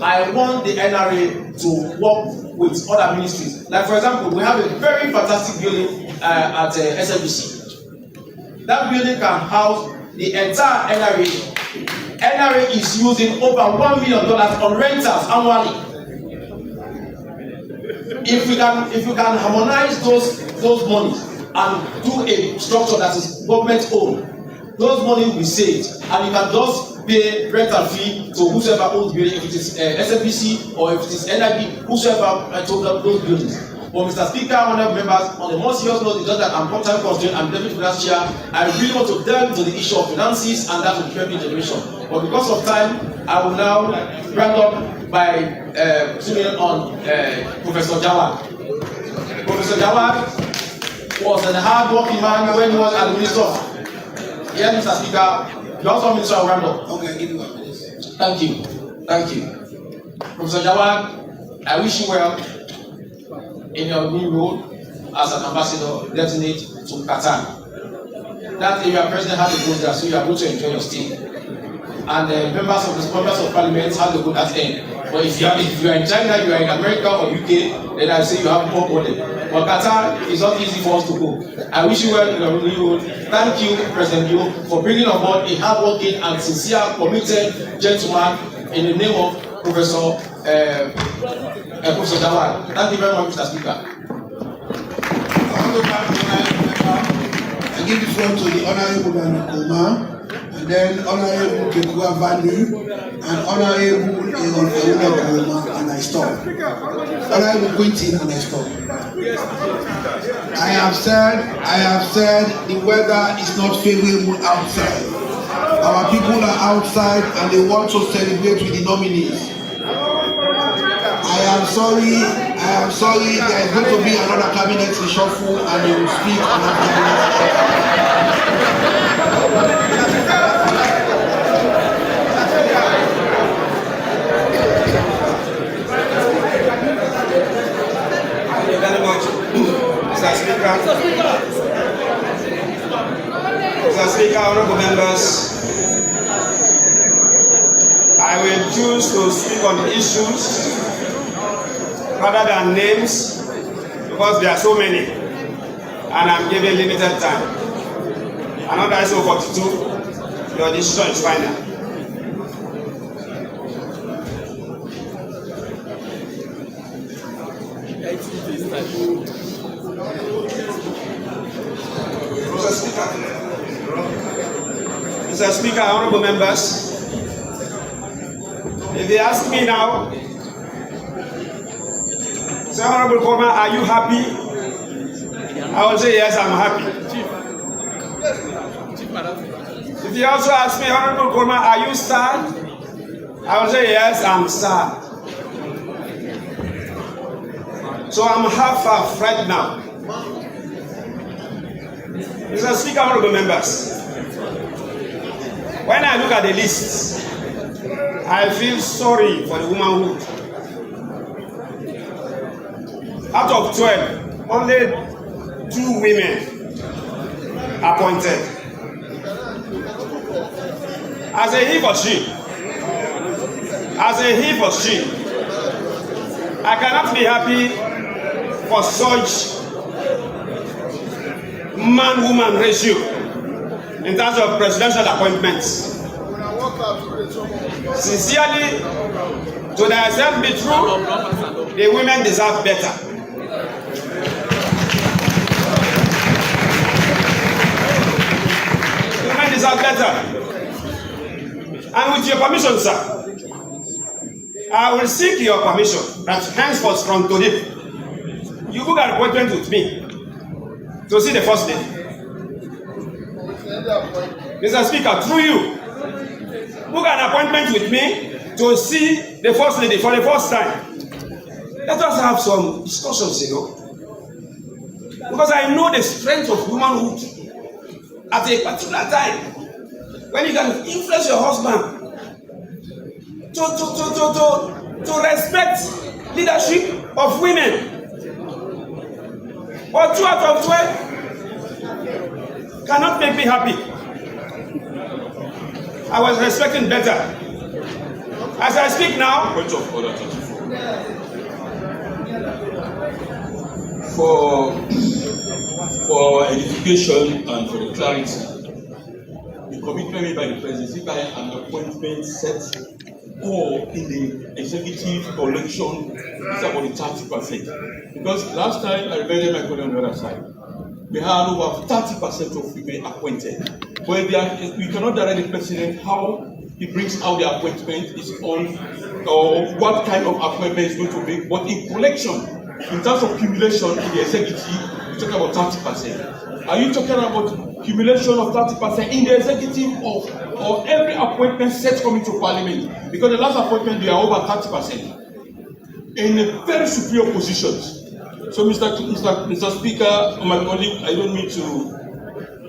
I want the NRA to work with other ministries. Like, for example, we have a very fantastic building at SLBC. That building can house the entire NRA. NRA is using over $1 million on rentals annually. If we can harmonize those monies and do a structure that is government owned, those money will be saved, and you can just pay rental fee to whosoever owns the building, if it is SFBC or if it is NIB, whosoever told up those buildings. But Mr. Speaker, honorable members, on the more serious note, it's just that I'm time constrained, I'm deputy finance chair. I really want to delve into the issue of finances and that of revenue generation. But because of time, I will now round up by zooming on Professor Jawad. Professor Jawad was a hard-working man when he was administrator. Yes, Mr. Speaker, you also want me to round up. Okay, give me 1 minute. Thank you. Professor Jawad, I wish you well in your new role as an ambassador designate to Qatar. That area president had to go there, so you are going to enjoy your stay. And members of Parliament have to go that end. But if you are in China, you are in America or UK, then I say you have poor body. But Qatar is not easy for us to go. I wish you well in your new role. Thank you, President Yo, for bringing on board a hardworking and sincere, committed gentleman in the name of Professor Jawad. Thank you very much, Mr. Speaker. I give the floor to the Honorable Nkoma, and then Honorable Kekua Valley, and Honorable Nkoma, and I stop. Honorable Quintin, and I stop. I have said the weather is not favorable outside. Our people are outside and they want to celebrate with the nominees. I am sorry, there is going to be another cabinet reshuffle and they will speak on that cabinet. Thank you very much, Mr. Speaker, honorable members. I will choose to speak on the issues rather than names because there are so many and I'm given limited time. Another ISO 42, your decision is final. Mr. Speaker, honorable members, if they ask me now, say, Honorable Koma, are you happy? I will say, yes, I'm happy. If you also ask me, Honorable Koma, are you sad? I will say, yes, I'm sad. So I'm half right now. Mr. Speaker, honorable members, when I look at the list, I feel sorry for the womanhood. Out of 12, only 2 women appointed. As a he for she, I cannot be happy for such man-woman ratio in terms of presidential appointments. Sincerely, to thyself be true, the women deserve better. The women deserve better. And with your permission, sir, I will seek your permission that henceforth from today, you book an appointment with me to see the first lady. Mr. Speaker, through you, book an appointment with me to see the first lady for the first time. Let us have some discussions, you know. Because I know the strength of womanhood at a particular time when you can influence your husband to respect leadership of women. But 2 out of 12 cannot make me happy. I was expecting better. As I speak now, point of order 24. For edification and for the clarity, the commitment made by the presidency by an appointment set or in the executive collection is about the 30%. Because last time I remember my colleague on the other side, we had over 30% of women appointed. But we cannot direct the president how he brings out the appointment is on or what kind of appointment is going to make. But in collection, in terms of cumulation in the executive, you're talking about 30%. Are you talking about cumulation of 30% in the executive or every appointment set coming to parliament? Because the last appointment they are over 30% in very superior positions. So, Mr. Speaker, my colleague, I don't mean to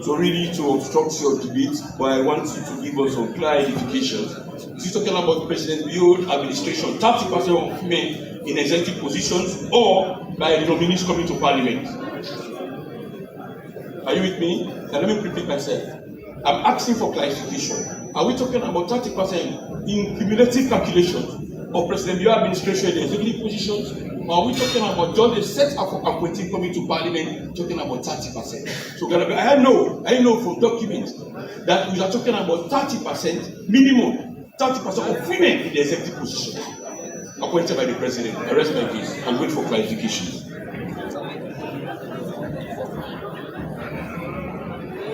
really obstruct your debate, but I want you to give us some clarifications. Is he talking about the president's build administration, 30% of men in executive positions, or by the nominees coming to parliament? Are you with me? Now let me repeat myself. I'm asking for clarification. Are we talking about 30% in cumulative calculations of President Bureau administration in executive positions? Or are we talking about just a set of appointees coming to parliament, talking about 30%? So I know from documents that we are talking about 30% minimum, 30% of women in the executive position appointed by the president. I rest my case. I'm waiting for clarification.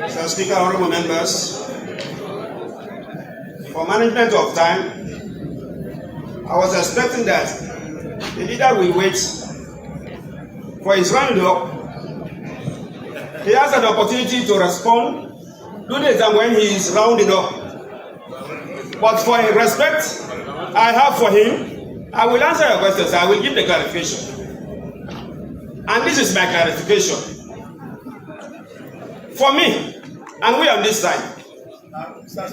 Mr. Speaker, honorable members, for management of time, I was expecting that the leader will wait for his round up. He has an opportunity to respond during the time when he is rounding up. But for the respect I have for him, I will answer your questions. I will give the clarification. And this is my clarification. For me, and we on this side,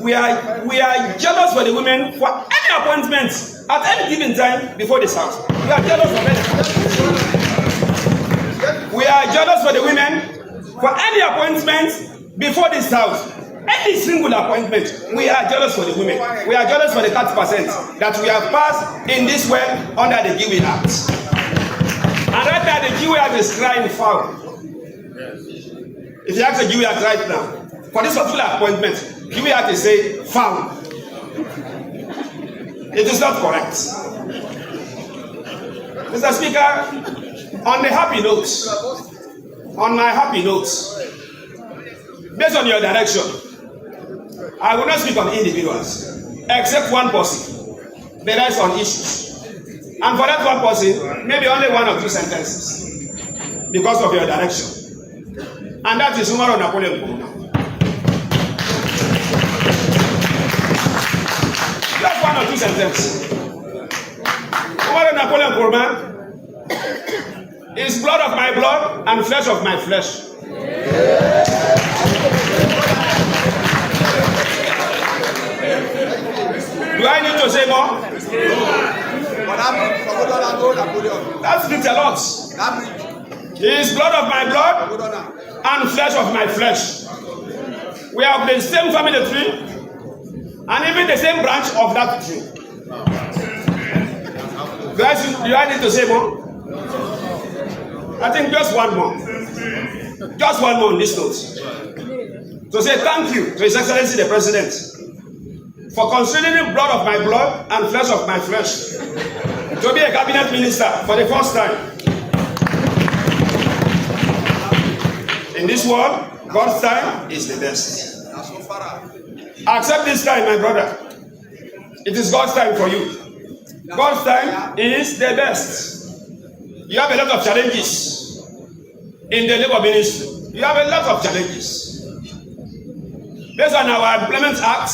we are jealous for the women for any appointment at any given time before this house. We are jealous for them. We are jealous for the women for any appointment before this house. Any single appointment, we are jealous for the women. We are jealous for the 30% that we have passed in this way under the GIWI Act. And right now the GIWI Act is crying foul. If you ask the GIWI Act right now, for this particular appointment, GIWI Act is saying foul. It is not correct. Mr. Speaker, on the happy notes, on my happy notes, based on your direction, I will not speak on individuals, except one person, the rest on issues. And for that one person, maybe only 1 or 2 sentences, because of your direction. And that is Umaro Napoleon Kuruma. Just 1 or 2 sentences. Umaro Napoleon Kuruma is blood of my blood and flesh of my flesh. Do I need to say more? That speaks a lot. He is blood of my blood and flesh of my flesh. We have the same family tree and even the same branch of that tree. Do I need to say more? I think just one more. Just one more on this note. To say thank you to His Excellency the President for considering blood of my blood and flesh of my flesh to be a cabinet minister for the first time. In this world, God's time is the best. Accept this time, my brother. It is God's time for you. God's time is the best. You have a lot of challenges in the labor ministry. You have a lot of challenges. Based on our Employment Act,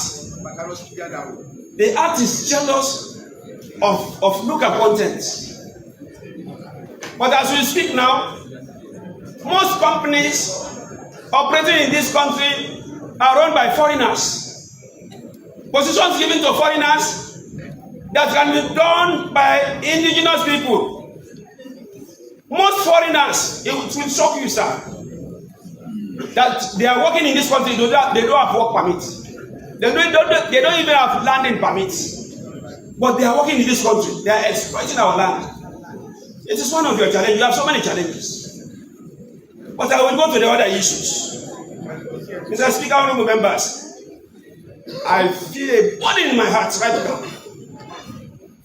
the Act is jealous of local content. But as we speak now, most companies operating in this country are run by foreigners. Positions given to foreigners that can be done by indigenous people. Most foreigners, it will shock you, sir, that they are working in this country, they don't have work permits. They don't even have landing permits. But they are working in this country. They are exploiting our land. It is one of your challenges. You have so many challenges. But I will go to the other issues. Mr. Speaker, honorable members, I feel a burden in my heart right now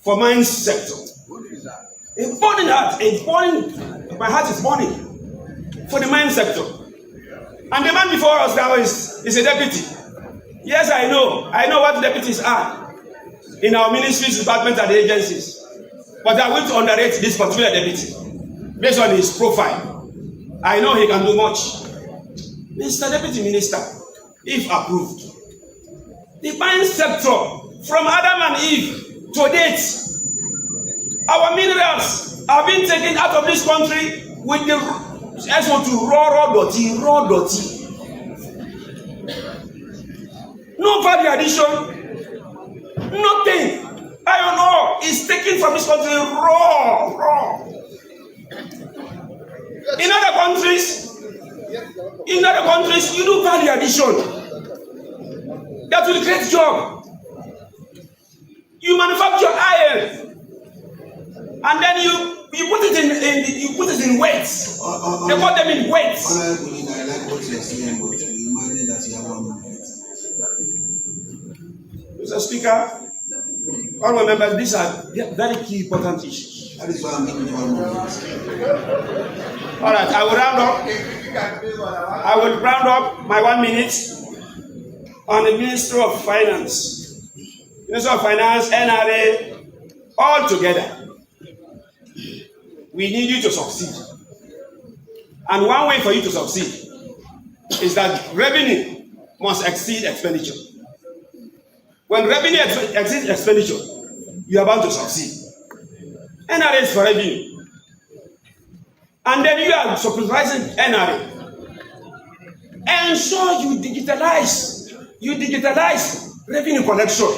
for mine sector. A burning heart, my heart is burning for the mine sector. And the man before us now is a deputy. Yes, I know what deputies are in our ministries, departments, and agencies. But I want to underrate this particular deputy based on his profile. I know he can do much. Mr. Deputy Minister, if approved, the mine sector from Adam and Eve to date, our minerals are being taken out of this country with the SO2 raw dirty. No value addition, nothing. Iron ore is taken from this country raw. In other countries, you do value addition. That will create job. You manufacture iron, and then you put it in weights. They put them in weights. I like what you're saying, but you imagine that you have 1 minute. Mr. Speaker, honorable members, these are very key important issues. That is why I'm giving you 1 minute. All right, I will round up my 1 minute on the Ministry of Finance. Ministry of Finance, NRA, all together. We need you to succeed. And one way for you to succeed is that revenue must exceed expenditure. When revenue exceeds expenditure, you are bound to succeed. NRA is for revenue. And then you are supervising NRA. Ensure you digitalize revenue collection.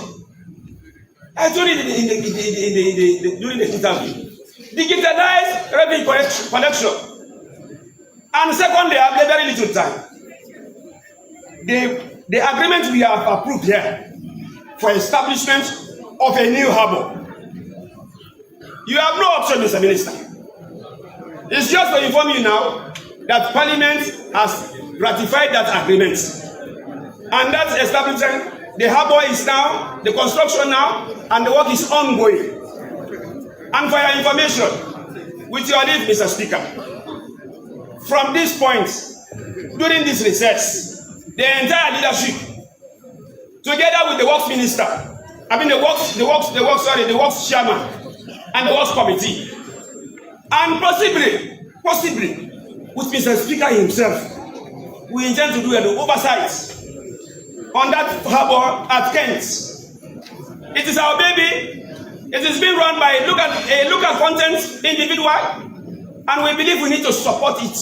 I told you during the interview. Digitalize revenue collection. And second, they have very little time. The agreement we have approved here for establishment of a new harbour. You have no option, Mr. Minister. It's just to inform you now that Parliament has ratified that agreement. And that's establishing the harbour is now, the construction now, and the work is ongoing. And for your information, with your leave, Mr. Speaker, from this point, during this recess, the entire leadership, together with the works minister, the works chairman, and the works committee, and possibly with Mr. Speaker himself, we intend to do an oversight on that harbour at Kent. It is our baby. It is being run by a local content individual, and we believe we need to support it.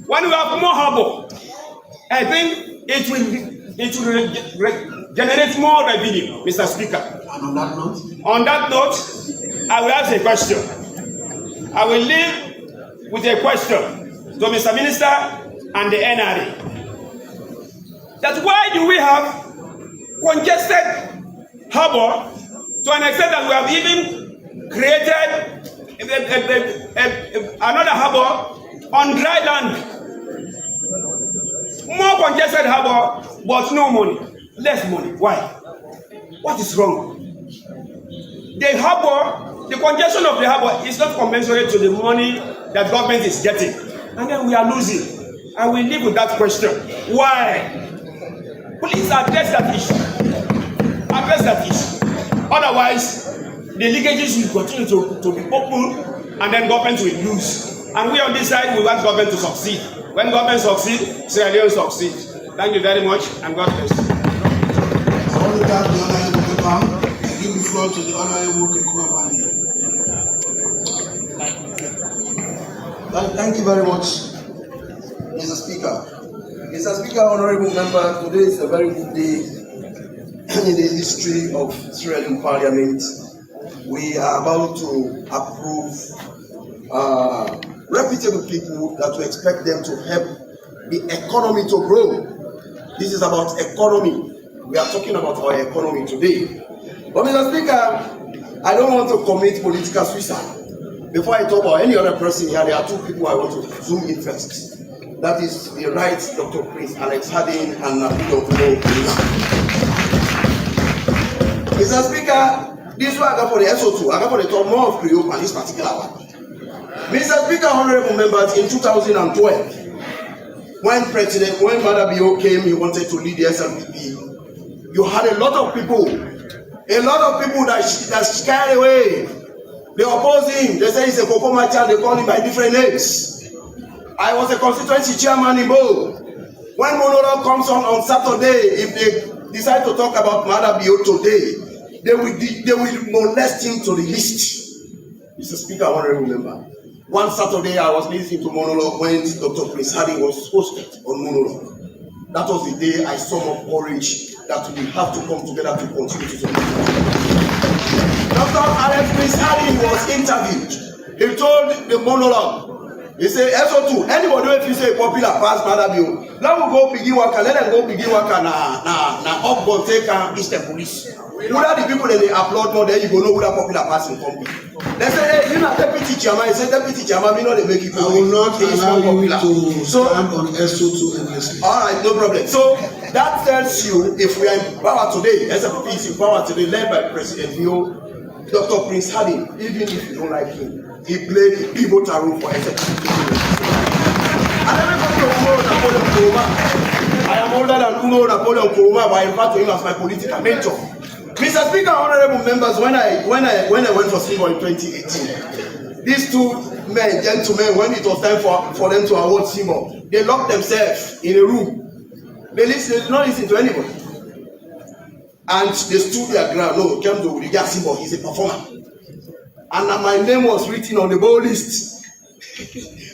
When we have more harbour, I think it will generate more revenue, Mr. Speaker. And on that note, I will ask a question. I will leave with a question to Mr. Minister and the NRA. That why do we have congested harbour to an extent that we have even created another harbour on dry land. More congested harbour, but no money, less money. Why? What is wrong? The harbour, the congestion of the harbour is not commensurate to the money that government is getting, and then we are losing. And we live with that question. Why? Please address that issue. Address that issue. Otherwise, the leakages will continue to be open, and then government will lose. And we on this side, we want government to succeed. When government succeeds, Sierra Leone succeeds. Thank you very much, and God bless. I want to thank the Honourable Member. I give the floor to the Honourable Kekuma Bani. Thank you very much, Mr. Speaker. Mr. Speaker, Honourable Member, today is a very good day in the history of Sierra Leone Parliament. We are about to approve reputable people that we expect them to help the economy to grow. This is about economy. We are talking about our economy today. But Mr. Speaker, I don't want to commit political suicide. Before I talk about any other person here, there are two people I want to zoom in first. That is the right Dr. Prince Alex Harding and Nabudo. Mr. Speaker, this one I got for the SO2. I got for the top more of Creole and this particular one. Mr. Speaker, honourable members, in 2012, when Madabio came, he wanted to lead the SLPP. You had a lot of people that scared away. They oppose him. They say he's a Coco Macha. They call him by different names. I was a constituency chairman in Bo. When Monoro comes on Saturday, if they decide to talk about Madabio today, they will molest him to the least. Mr. Speaker, honourable member. One Saturday, I was listening to monologue when Dr. Prince Harding was hosted on monologue. That was the day I summoned courage that we have to come together to continue to survive. Dr. Alex Prince Harding was interviewed. He told the monologue, he said, SO2, anybody if you say popular pass Madabio, now we go begin work, let them go begin work na upbound take and Eastern police. Who are the people that they applaud more, then you go know who that popular person come be. They say, hey, you know deputy chairman, he said deputy chairman, me know they make it. I will not allow you to stand on SO2 endlessly. Alright, no problem. So that tells you if we are in power today, SFP is in power today, led by President Vio, Dr. Prince Harding, even if you don't like him, he played a pivotal role for SFP. And everybody will know Napoleon Kuruma. I am older than Umo Napoleon Kuruma, but I refer to him as my political mentor. Mr. Speaker, honourable members, when I went for Singapore in 2018, these two gentlemen, when it was time for them to award Singapore, they locked themselves in a room. They did not listen to anybody. And they stood their ground. No, came to regard Singapore, he's a performer. And my name was written on the bowl list.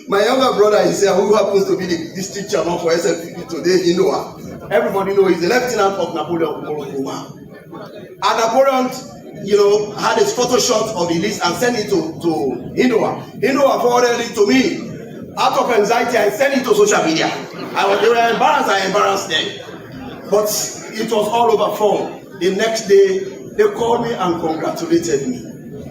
My younger brother is here, who happens to be the district chairman for SLPP today, you know. Everybody knows he's the lieutenant of Napoleon Kuruma. And Napoleon, had his photo shot of the list and sent it to Indoa. Indoa forwarded it to me. Out of anxiety, I sent it to social media. They were embarrassed, I embarrassed them. But it was all over phone. The next day, they called me and congratulated me.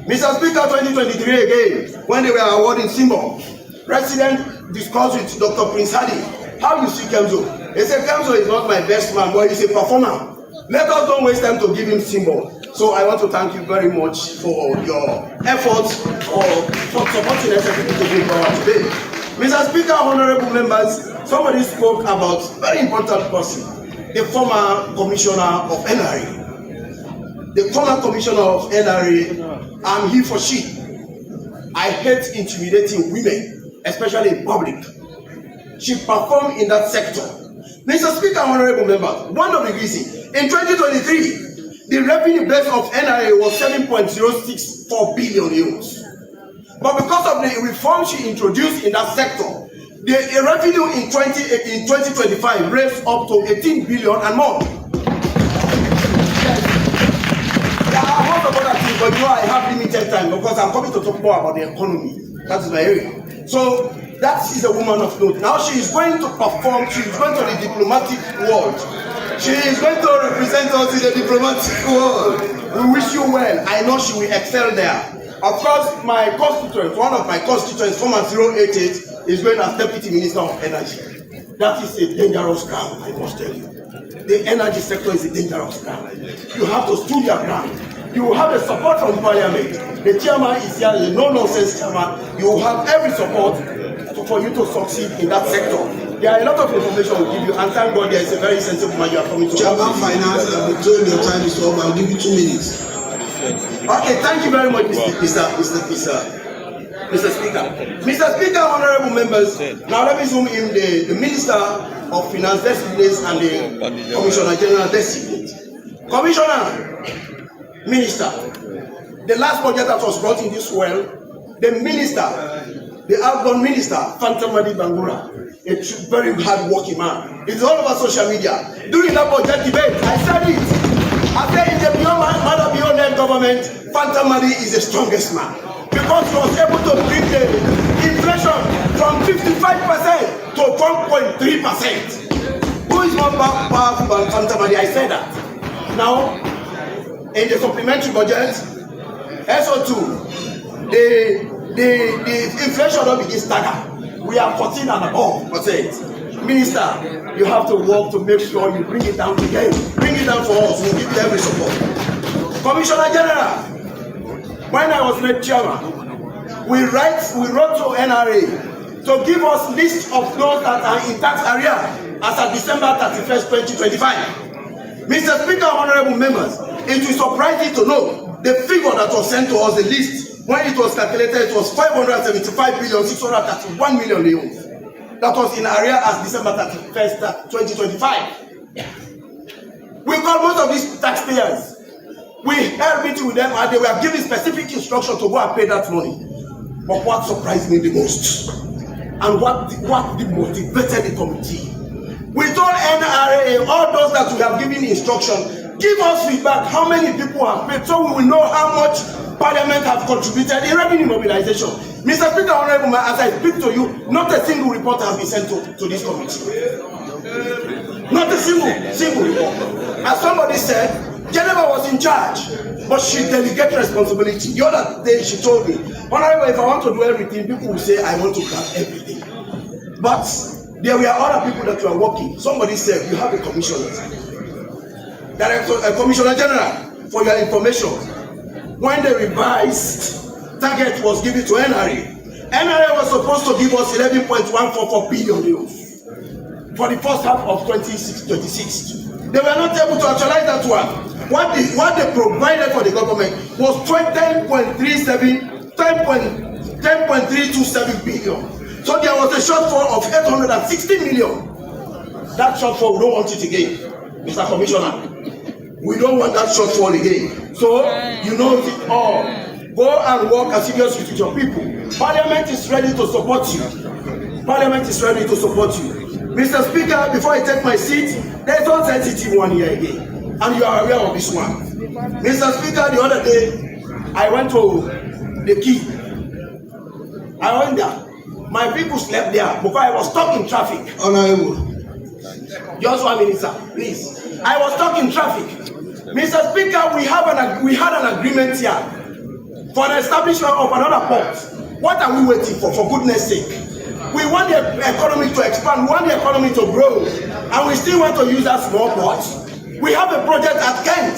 Mr. Speaker, 2023 again, when they were awarding Simbo, President discussed with Dr. Prince Harding, how you see Kemzo? He said, Kemzo is not my best man, but he's a performer. Let us don't waste time to give him symbol. So I want to thank you very much for your efforts for supporting SFP to be power today. Mr. Speaker, honourable members, somebody spoke about a very important person, the former commissioner of NRA. The former commissioner of NRA, I'm he for she. I hate intimidating women, especially in public. She performed in that sector. Mr. Speaker, honourable members, one of the reasons, in 2023, the revenue base of NRA was 7.064 billion euros. But because of the reforms she introduced in that sector, the revenue in 2025 raised up to 18 billion and more. There are a lot of other things, but I have limited time because I'm coming to talk more about the economy. That is my area. So that is a woman of note. Now she is going to perform, she is going to the diplomatic world. She is going to represent us in the diplomatic world. We wish you well. I know she will excel there. Of course, my constituent, one of my constituents, former 088, is going as Deputy Minister of Energy. That is a dangerous ground, I must tell you. The energy sector is a dangerous ground. You have to stood your ground. You will have the support from Parliament. The chairman is here, the no-nonsense chairman. You will have every support for you to succeed in that sector. There are a lot of information we'll give you, and thank God there is a very sensible man you are coming to. Chairman Finance, I've been told your time is up. I'll give you 2 minutes. Okay, thank you very much, Mr. Speaker. Mr. Speaker, honorable members, now let me zoom in the Minister of Finance designate and the Commissioner General designate. Commissioner, Minister, the last budget that was brought in this well, the Minister, the outgoing Minister, Fantamadi Bangura, a very hard-working man. It's all over social media. During that budget debate, I said it. I said in the beyond government, Fantamadi is the strongest man. Because he was able to bring the inflation from 55% to 1.3%. Who is more powerful than Fantamadi? I said that. Now, in the supplementary budget, SO2, the inflation will begin stagger. We are 14 and above %. Minister, you have to work to make sure you bring it down again. Bring it down for us. We'll give you every support. Commissioner General, when I was made chairman, we wrote to NRA to give us list of those that are in tax area as of December 31st, 2025. Mr. Speaker, honorable members, it will surprise you to know the figure that was sent to us, the list, when it was calculated, it was 575,631,000,000 that was in area as December 31st, 2025. We call most of these taxpayers. We held meeting with them and they were given specific instruction to go and pay that money. But what surprised me the most, and what demotivated the committee, we told NRA, all those that we have given instruction, give us feedback how many people have paid so we will know how much Parliament have contributed in revenue mobilization. Mr. Speaker, honorable man, as I speak to you, not a single report has been sent to this committee. Not a single report. As somebody said, Geneva was in charge, but she delegated responsibility. The other day she told me, honorable, if I want to do everything, people will say I want to grab everything. But there were other people that were working. Somebody said, you have a commissioner. A commissioner general, for your information. When the revised target was given to NRA, NRA was supposed to give us 11.144 billion euros for the first half of 2026. They were not able to actualize that one. What they provided for the government was 10.327 billion. So there was a shortfall of 860 million. That shortfall, we don't want it again, Mr. Commissioner. We don't want that shortfall again. So, you know it all. Go and work as serious with your people. Parliament is ready to support you. Parliament is ready to support you. Mr. Speaker, before I take my seat, there's one sensitive one here again. And you are aware of this one. Mr. Speaker, the other day, I went to the key. I went there. My people slept there before I was stuck in traffic. Honorable. Just 1 minute, sir, please. I was stuck in traffic. Mr. Speaker, we had an agreement here for the establishment of another port. What are we waiting for goodness sake? We want the economy to expand, we want the economy to grow, and we still want to use that small port. We have a project at Kent.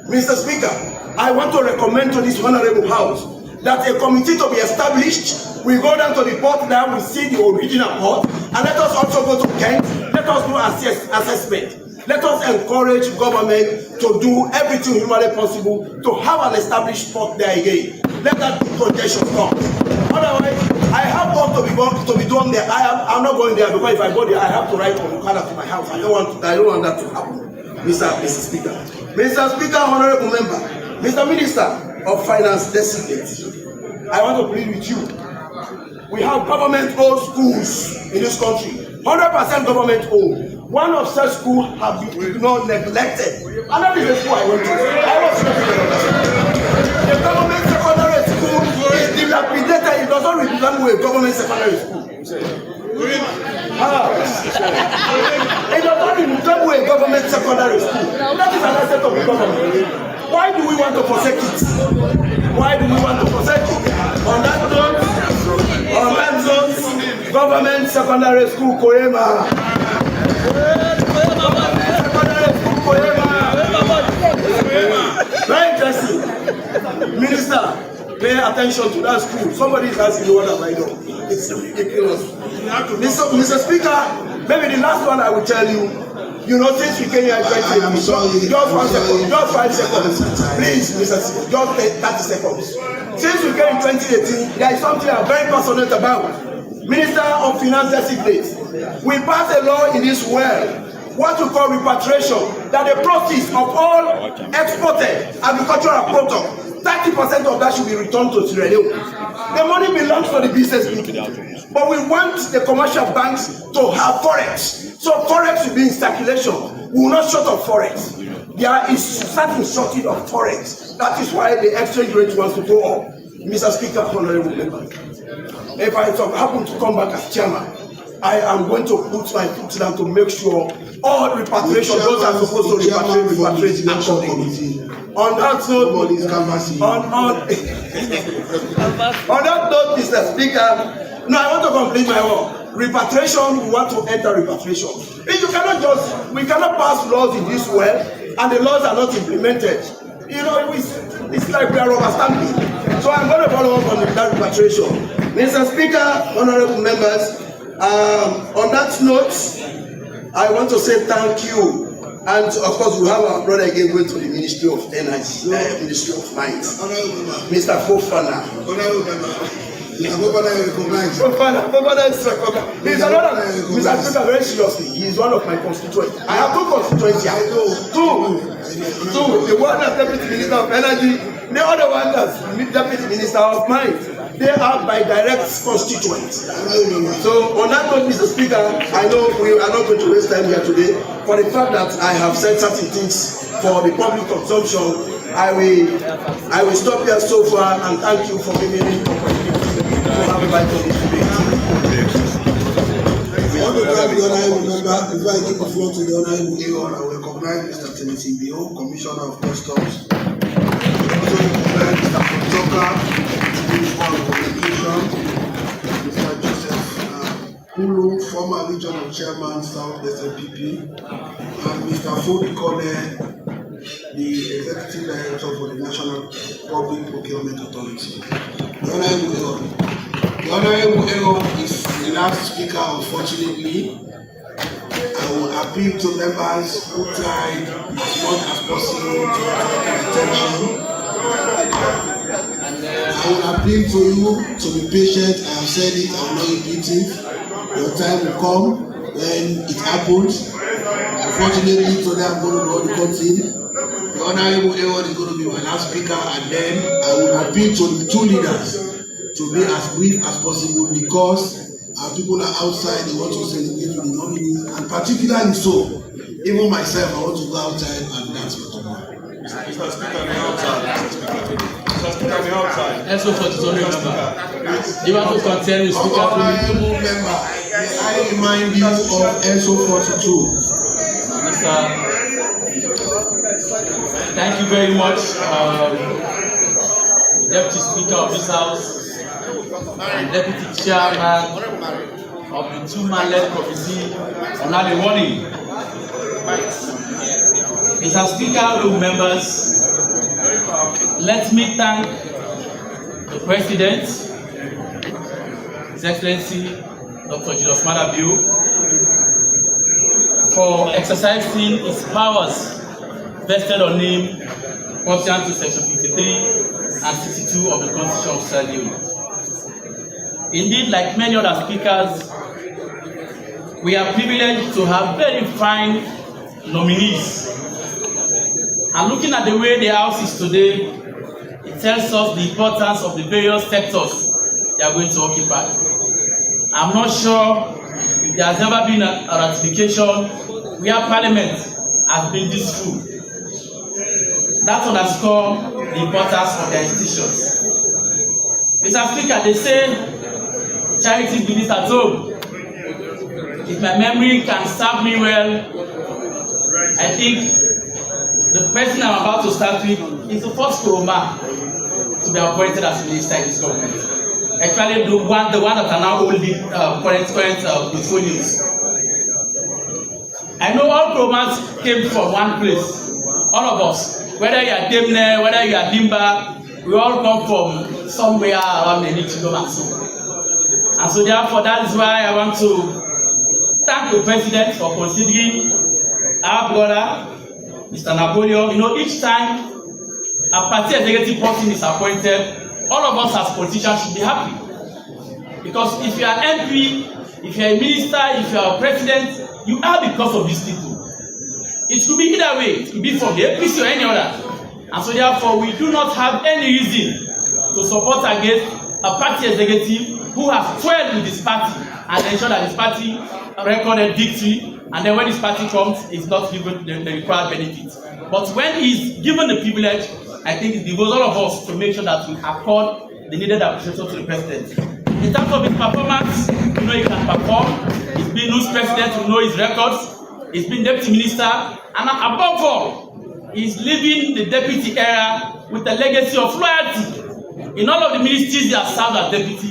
Mr. Speaker, I want to recommend to this honorable house that a committee to be established. We go down to the port there, we see the original port, and let us also go to Kent. Let us do assessment. Let us encourage government to do everything humanly possible to have an established port there again. Let that congestion stop. Otherwise, I have work to be done there. I'm not going there because if I go there, I have to ride from Okada to my house. I don't want that to happen, Mr. Speaker. Mr. Speaker, honorable member, Mr. Minister of Finance designate, I want to plead with you. We have government-owned schools in this country. 100% government-owned. One of such schools have been neglected. And that is the school I went to. I was the government secondary school is dilapidated. It does not represent a government secondary school. It does not represent a government secondary school. That is an asset of the government. Why do we want to forsake it? Why do we want to protect it? On that note, government secondary school Koema. Very interesting. Minister, pay attention to that school. Somebody is asking you what I know. It's ridiculous. Mr. Speaker, maybe the last one I will tell you. You know, since we came here in 2018, just 1 second, just 5 seconds. Please, Mr. Speaker, just 30 seconds. Since we came in 2018, there is something I'm very passionate about. Minister of Finance designate. We passed a law in this world, what we call repatriation, that the proceeds of all exported agricultural products, 30% of that should be returned to Sierra Leone. The money belongs to the business people, but we want the commercial banks to have forex. So forex will be in circulation. We will not short of forex. There is certain shortage of forex. That is why the exchange rate wants to go up. Mr. Speaker, honorable members, if I happen to come back as chairman, I am going to put my foot down to make sure all repatriation, those are supposed to repatriate accordingly. On that note, on that note, Mr. Speaker, no, I want to complete my work. Repatriation, we want to enter repatriation. If you cannot we cannot pass laws in this world and the laws are not implemented. You know, it's like we are rubber stamping. So I'm going to follow up on that repatriation. Mr. Speaker, honorable members, on that note, I want to say thank you. And of course, we have our brother again going to the Ministry of Energy, Ministry of Mines, Mr. Fofana. He's another, Mr. Speaker, very seriously, he is one of my constituents. I have two constituents here. Two. The one that's Deputy Minister of Energy, the other one that's Deputy Minister of Mines. They are my direct constituents. So on that note, Mr. Speaker, I know we are not going to waste time here today. For the fact that I have said certain things for the public consumption, I will stop here so far and thank you for giving me the opportunity to have a bite of this debate. I want to thank the honorable member. Before I give the floor to the honorable Aeon, I will recognize Mr. Timothy Bio, Commissioner of Customs. I also recognize Mr. Potoka, Minister of Communication, Mr. Joseph Kulu, former regional chairman, Southwest MPP, and Mr. Fobi Kone, the executive director for the National Public Procurement Authority. The honorable Aeon is the last speaker, unfortunately. I will appeal to members who tried as much as possible to draw attention. I will appeal to you to be patient. I have said it, I will not repeat it. Your time will come when it happens. Unfortunately, today I'm going to do all the cutting. The honorable Aeon is going to be my last speaker, and then I will appeal to the two leaders to be as brief as possible, because our people are outside, they want to celebrate with the nominees, and particularly so, even myself, I want to go outside and dance for tomorrow. Mr. Speaker, the outside. Mr. Speaker, the outside. Also for the member. You want to continue, Speaker? Honorable member, may I remind you of ESO 42. Mr. Thank you very much, Deputy Speaker of this House and Deputy Chairman of the two-man-led committee on early warning. Mr. Speaker, honorable members, let me thank the President, His Excellency Dr. Julius Madabio, for exercising his powers vested on him pursuant to Section 53 and 62 of the Constitution of Sierra Leone. Indeed, like many other speakers, we are privileged to have very fine nominees. And looking at the way the House is today, it tells us the importance of the various sectors they are going to occupy. I'm not sure if there has ever been a ratification where Parliament has been this full. That underscores the importance of their institutions. Mr. Speaker, they say charity begins at home. If my memory can serve me well, I think the person I'm about to start with is the first Kuroma to be appointed as minister in this government. Actually, the one that are now holding current portfolios. I know all programs came from one place. All of us, whether you are Demne, whether you are Limba, we all come from somewhere around the Nichigom and so. And so therefore, that is why I want to thank the president for considering our brother, Mr. Napoleon. You know, each time a party executive person is appointed, all of us as politicians should be happy. Because if you are MP, if you are a minister, if you are a president, you are because of these people. It could be either way. It could be from the APC or any other. And so therefore, we do not have any reason to support against a party executive who has toiled with this party and ensure that this party recorded victory, and then when this party comes, it's not given the required benefits. But when he's given the privilege, I think it devotes all of us to make sure that we accord the needed appreciation to the president. In terms of his performance, you know he can perform. He's been news president, you know his records. He's been deputy minister, and above all, he's leaving the deputy era with a legacy of loyalty. In all of the ministries he has served as deputy,